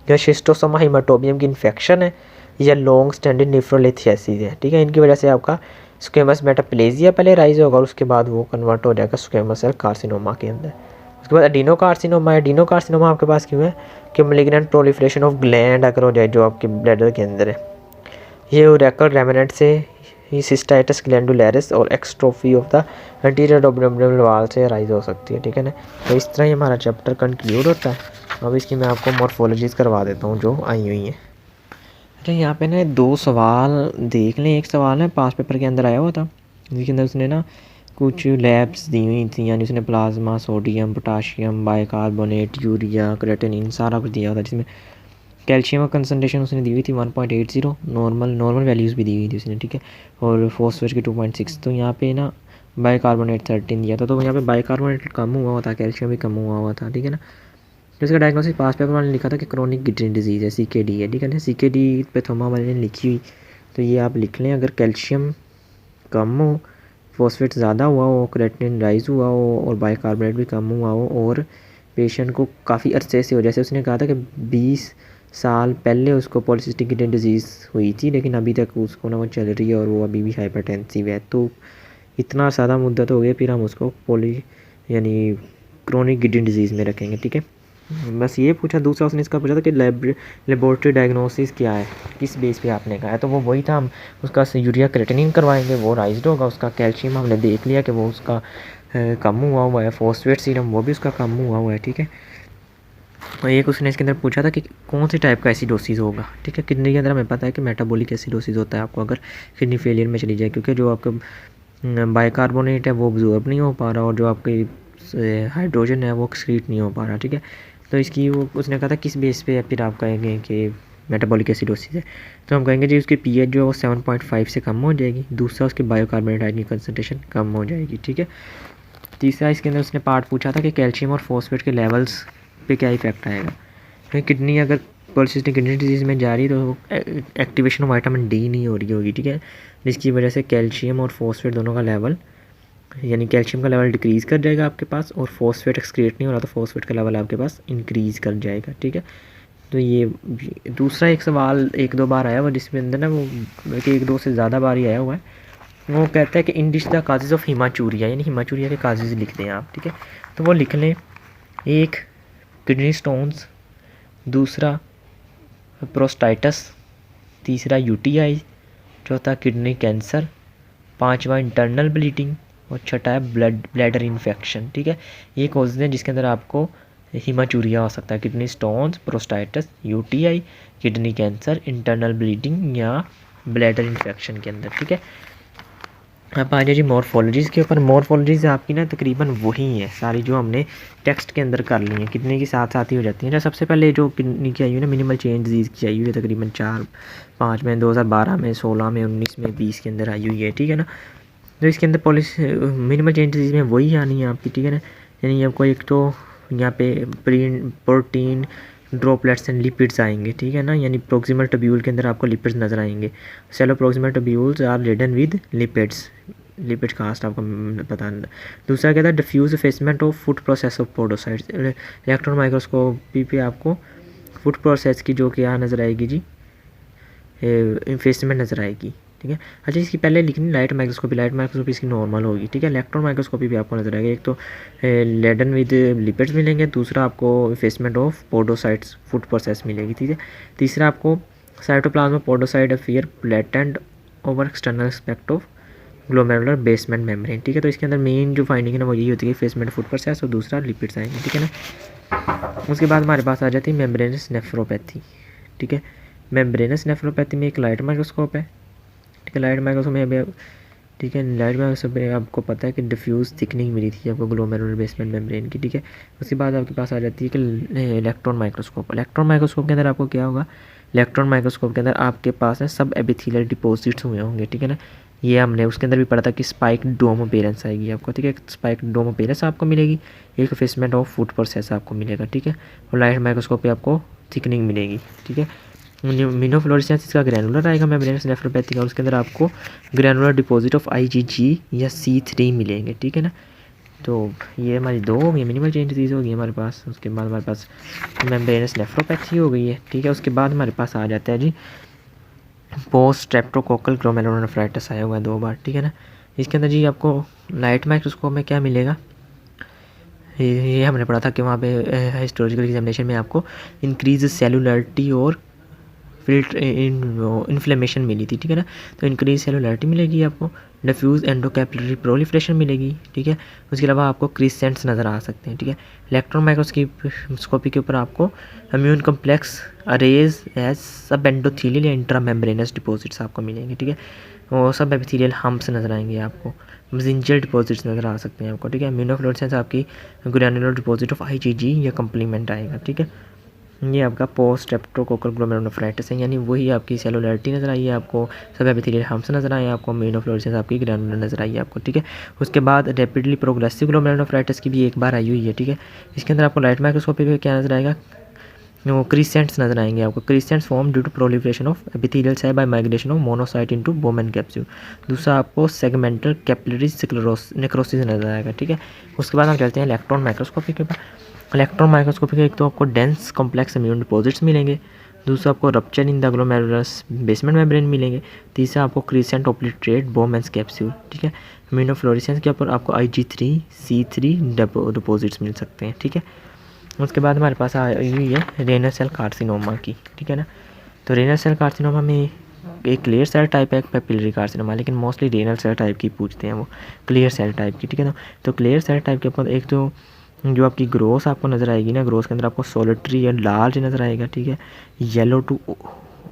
या शिस्टोसोमा हिमाटोबियम की इन्फेक्शन है, या लॉन्ग स्टैंडिंग नेफ्रोलिथियासिस है, ठीक है। इनकी वजह से आपका स्क्वेमस मेटाप्लेजिया पहले राइज होगा और उसके बाद वो कन्वर्ट हो जाएगा स्क्वेमस सेल कार्सिनोमा के अंदर। उसके बाद एडिनो कार्सिनोमा है। एडिनो कार्सिनोमा आपके पास क्यों है कि मैलिग्नेंट प्रोलिफरेशन ऑफ ग्लैंड अगर हो जाए जो आपके ब्लैडर के अंदर है, ये यूरेकल रेमिनेंट से ही सिस्टाइटिस ग्लैंडुलरिस और exstrophy of the anterior abdominal wall से राइज हो सकती है, ठीक है ना। तो इस तरह ही हमारा चैप्टर कंक्लूड होता है। अब इसकी मैं आपको मॉर्फोलॉजीज करवा देता हूँ जो आई हुई हैं। अच्छा, यहाँ पे ना 2 सवाल देख लें। एक सवाल है पास पेपर के अंदर आया हुआ था, जिसके अंदर उसने ना कुछ लैब्स दी हुई थी, यानी उसने plasma, sodium, potassium, bicarbonate, urea, creatinine सारा कुछ दिया था, जिसमें कैल्शियम का कंसनट्रेशन उसने दी हुई थी 1.80, नॉर्मल वैल्यूज़ भी दी हुई थी उसने, ठीक है, और फॉस्फेट की 2.6। तो यहाँ पे ना बाइकार्बोनेट 13 दिया था, तो यहाँ पे बाइकार्बोनेट कम हुआ था, कैल्शियम भी कम हुआ था, ठीक है ना। तो इसका डायग्नोसिस पास पेपर वाले ने लिखा था कि क्रोनिक किडनी डिजीज़ है, CKD है, ठीक है ना। CKD पे थोमा वाले ने लिखी हुई, तो ये आप लिख लें। अगर कैल्शियम कम हो, फॉस्फेट ज़्यादा हुआ हो, क्रेटिनिन राइज हुआ हो और बाइकार्बोनेट भी कम हुआ हो और पेशेंट को काफ़ी अरसे से हो, जैसे उसने कहा था कि 20 साल पहले उसको पॉलीसिस्टिक किडनी डिजीज़ हुई थी, लेकिन अभी तक उसको ना वो चल रही है और वो अभी भी हाइपरटेंसिव है, तो इतना ज़्यादा मुद्दत हो गया, फिर हम उसको यानी क्रोनिक किडनी डिजीज़ में रखेंगे, ठीक है। बस ये पूछा। दूसरा उसने इसका पूछा था कि लेबोरेटरी डायग्नोसिस क्या है, किस बेस पे आपने कहा है, तो वो वही था, हम उसका यूरिया क्रेटिनिन करवाएंगे, वो राइज्ड होगा। उसका कैल्शियम हमने देख लिया कि वो उसका कम हुआ है, फॉस्फेट सीरम वो भी उसका कम हुआ है, ठीक है। और एक उसने इसके अंदर पूछा था कि कौन सी टाइप का एसिडोसिस होगा, ठीक है। किडनी के अंदर हमें पता है कि मेटाबॉलिक एसिडोसिस होता है आपको अगर किडनी फेलियर में चली जाए, क्योंकि जो आपका बाइकार्बोनेट है वो अब्जॉर्ब नहीं हो पा रहा और जो आपकी हाइड्रोजन है वो एक्सक्रीट नहीं हो पा रहा, ठीक है। तो इसकी वो उसने कहा था किस बेस पे फिर आप कहेंगे कि मेटाबॉलिक एसिडोसिस है, तो हम कहेंगे जी उसकी pH जो है वो 7.5 से कम हो जाएगी। दूसरा उसकी बायोकार्बोनेट आयन की कंसनट्रेशन कम हो जाएगी, ठीक है। तीसरा इसके अंदर उसने पार्ट पूछा था कि कैल्शियम और फॉस्फेट के लेवल्स पे क्या इफेक्ट आएगा, क्योंकि किडनी अगर पॉलीसिस्टिक किडनी डिजीज़ में जा रही तो एक्टिवेशन ऑफ विटामिन D नहीं हो रही होगी, ठीक है, जिसकी वजह से कैल्शियम और फॉस्फेट दोनों का लेवल यानी कैल्शियम का लेवल डिक्रीज़ कर जाएगा आपके पास, और फॉस्फेट एक्सक्रिएट नहीं हो रहा तो फॉस्फेट का लेवल आपके पास इंक्रीज़ कर जाएगा, ठीक है। तो ये दूसरा एक सवाल 1-2 बार आया हुआ जिसमें अंदर ना वो बल्कि 1-2 से ज़्यादा बार ही आया हुआ है। वो कहता है कि इन डिश द काजेज़ ऑफ हिमाचूरिया, यानी हिमाचूरिया के काजेज़ लिख दें आप, ठीक है। तो वो लिख लें, एक किडनी स्टोन्स, दूसरा प्रोस्टाइटस, तीसरा यूटीआई, चौथा किडनी कैंसर, पांचवा इंटरनल ब्लीडिंग, और छठा है ब्लैडर इन्फेक्शन, ठीक है। ये कॉजेज़ हैं जिसके अंदर आपको हिमाचूरिया हो सकता है, kidney stones, prostatitis, UTI, kidney cancer, internal bleeding या ब्लैडर इन्फेक्शन के अंदर, ठीक है। अब आ जाए जी मॉर्फोलॉजीज़ के ऊपर। मॉर्फोलॉजीज़ आपकी ना तकरीबन वही है सारी जो हमने टेक्स्ट के अंदर कर ली हैं, किडनी की साथ साथ ही हो जाती हैं। सबसे पहले जो किडनी की आई हुई है ना, मिनिमल चेंज डिजीज़ की आई हुई है, तकरीबन 4-5 में, 2012 में, 16 में, 19 में, 20 के अंदर आई हुई है, ठीक है ना। तो इसके अंदर मिनिमल चेंज डिजीज़ में वही आनी है आपकी, ठीक है ना। यानी आपको एक तो यहाँ पे प्रोटीन ड्रॉपलेट्स एंड लिपिड्स आएंगे, ठीक है ना। यानी प्रोक्सिमल टब्यूल के अंदर आपको लिपिड्स नज़र आएंगे। Cells of proximal tubules are laden with lipids, lipid cast आपको पता नहीं। दूसरा क्या था, diffuse effacement of foot process of podocytes. Electron microscopy पे आपको फूड प्रोसेस की जो क्या नज़र आएगी जी, इन्फेसमेंट नज़र आएगी, ठीक है। अच्छा, इसकी पहले लिखनी लाइट माइक्रोस्कोपी। लाइट माइक्रोस्कोपी इसकी नॉर्मल होगी, ठीक है। इलेक्ट्रॉन माइक्रोस्कोपी भी आपको नजर आएगा, एक तो लेडन विद लिपिड्स मिलेंगे, दूसरा आपको effacement of podocytes foot process मिलेगी, ठीक है। तीसरा आपको cytoplasm podocyte appear flattened over external aspect of glomerular basement membrane, ठीक है। तो इसके अंदर मेन जो फाइंडिंग है ना वो यही होती है, इफेसमेंट फूड प्रोसेस, और दूसरा लिपिड्स आएंगे, ठीक है ना। उसके बाद हमारे पास आ जाती है मेम्ब्रेनस नेफ्रोपैथी, ठीक है। मेम्ब्रेनस नेफ्रोपैथी में एक लाइट माइक्रोस्कोप है, ठीक है। लाइट माइक्रोस्कोप में, ठीक है, लाइट माइक्रोस्कोप में आपको पता है कि डिफ्यूज़ थिकनिंग मिली थी आपको ग्लोमेरुलर बेसमेंट मेम्ब्रेन की, ठीक है। उसके बाद आपके पास आ जाती है कि इलेक्ट्रॉन माइक्रोस्कोप। इलेक्ट्रॉन माइक्रोस्कोप के अंदर आपको क्या होगा, इलेक्ट्रॉन माइक्रोस्कोप के अंदर आपके पास है सब एपिथेलियल डिपॉजिट्स हुए होंगे, ठीक है ना। ये हमने उसके अंदर भी पढ़ा था कि स्पाइक डोम अपीयरेंस आएगी आपको, ठीक है। स्पाइक डोम अपीयरेंस आपको मिलेगी, एक फेसमेंट ऑफ फूड प्रोसेस आपको मिलेगा, ठीक है। और लाइट माइक्रोस्कोप पे आपको थिकनिंग मिलेगी, ठीक है। इम्यूनोफ्लोरेसेंस इसका ग्रैनुलर आएगा मेम्ब्रेनस नेफ्रोपैथी का, उसके अंदर आपको ग्रैनुलर डिपॉजिट ऑफ IgG या C3 मिलेंगे, ठीक है ना। तो ये हमारी दो हो गई मिनिमल चेंज डिजीज़ होगी हमारे पास। उसके बाद हमारे पास मेम्ब्रेनस नेफ्रोपैथी हो गई है, ठीक है। उसके बाद हमारे पास आ जाता है जी पोस्ट स्ट्रेप्टोकोकल ग्लोमेरुलोनेफ्राइटिस आया हुआ है 2 बार, ठीक है ना। इसके अंदर जी आपको लाइट माइक्रोस्कोप में क्या मिलेगा, ये हमने पढ़ा था कि वहाँ पे हिस्टोरिकल एग्जामिनेशन में आपको इंक्रीज सेलुलरिटी और इन्फ्लेमेशन मिली थी, ठीक है ना। तो इंक्रीज सेलुलरिटी मिलेगी आपको, डिफ्यूज एंडोकैपिलरी प्रोलिफरेशन मिलेगी, ठीक है। उसके अलावा आपको क्रिसेंट्स नज़र आ सकते हैं, ठीक है। इलेक्ट्रॉन माइक्रोस्कोपी के ऊपर आपको इम्यून कम्प्लेक्स अरेज एज सब एंडोथीलियल या इंट्रामेम्ब्रेनस डिपॉजिट्स आपको मिलेंगे, ठीक है। और सब एपिथेलियल हम्प्स नज़र आएंगे आपको, मेसेंजर डिपॉजिट्स नज़र आ सकते हैं आपको, ठीक है। इम्यूनोफ्लोरेसेंस आपकी ग्रैनुलर डिपॉजिट ऑफ IgG या कम्प्लीमेंट आएगा, ठीक है। ये आपका पोस्ट स्ट्रेप्टोकोकल ग्लोमेरुलोनेफ्राइटिस है, यानी वही आपकी सेलुलरिटी नज़र आई है आपको, सब एपिथेलियल हम्प्स नज़र आए आपको, इम्यूनोफ्लोरेसेंस आपकी ग्रैनुलर नज़र आई है आपको, ठीक है। उसके बाद रैपिडली प्रोग्रेसिव ग्लोमेरुलोनेफ्राइटिस की भी एक बार आई हुई है, ठीक है। इसके अंदर आपको लाइट माइक्रोस्कोपी पे क्या नज़र आएगा, वो क्रिसेंट्स नज़र आएंगे आपको। Crescents form due to proliferation of epithelial cell by migration of monocyte into Bowman capsule. दूसरा आपको सेगमेंटल कैपिलरी नेक्रोसिस नज़र आएगा, ठीक है। उसके बाद हम चलते हैं इलेक्ट्रॉन माइक्रोस्कोपी के ऊपर। इलेक्ट्रॉन माइक्रोस्कोपी के एक तो आपको डेंस कॉम्प्लेक्स इम्यून डिपॉजिट्स मिलेंगे, दूसरा आपको rupture in the glomerulus basement membrane मिलेंगे, तीसरा आपको क्रिसेंट ओब्लिटरेट बोमेन्स कैप्सूल, ठीक है। इम्यूनोफ्लोरेसेंस के ऊपर आपको IG3 C3 डिपॉजिट्स मिल सकते हैं, ठीक है। उसके बाद हमारे पास आई हुई है रेनल सेल कार्सिनोमा की, ठीक है ना। तो रेनल सेल कार्सिनोमा में एक क्लियर सेल टाइप है, एक पेपिलरी कार्सिनोमा, लेकिन मोस्टली रेनल सेल टाइप की पूछते हैं वो, क्लियर सेल टाइप की, ठीक है ना। तो क्लियर सेल टाइप के ऊपर एक तो जो आपकी ग्रोथ आपको नज़र आएगी ना, ग्रोथ के अंदर आपको सॉलिटरी या लार्ज नज़र आएगा, ठीक है। Yellow to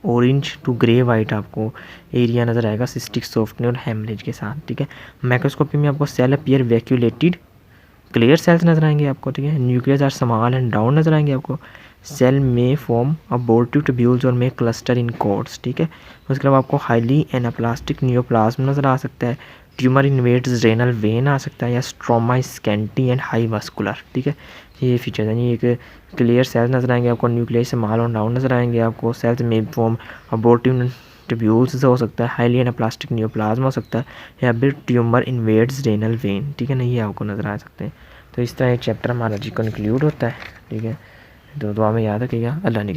orange to grey white आपको एरिया नज़र आएगा सिस्टिक सॉफ्टनेस और हेमरेज के साथ, ठीक है। माइक्रोस्कोपी में आपको cell appear vacuolated clear cells नज़र आएंगे आपको, ठीक है। Nucleus are small and down नज़र आएंगे आपको। सेल में फॉर्म अबॉर्टिव ट्यूब्यूल्स और में क्लस्टर इन कॉर्ड्स, ठीक है। उसके अलावा आपको हाईली एनाप्लास्टिक नियोप्लाज्म नज़र आ सकता है, ट्यूमर इन्वेड्स रेनल वेन आ सकता है, या stroma scanty and high vascular, ठीक है। ये फीचर्स हैं। ये एक क्लियर सेल्स नज़र आएंगे आपको, न्यूक्लियस स्मॉल और डाउन नज़र आएंगे आपको। सेल्स में फॉर्म अबॉर्टिव ट्यूब्यूल्स हो सकता है, हाईली एनाप्लास्टिक नियोप्लाज्म हो सकता है, या फिर ट्यूमर इन्वेड्स रेनल वेन, ठीक है ना, ये आपको नज़र आ सकते हैं। तो इस तरह एक चैप्टर हमारा जी कंक्लूड होता है, ठीक है। तो दुआ में याद रखिएगा। अल्लाह ने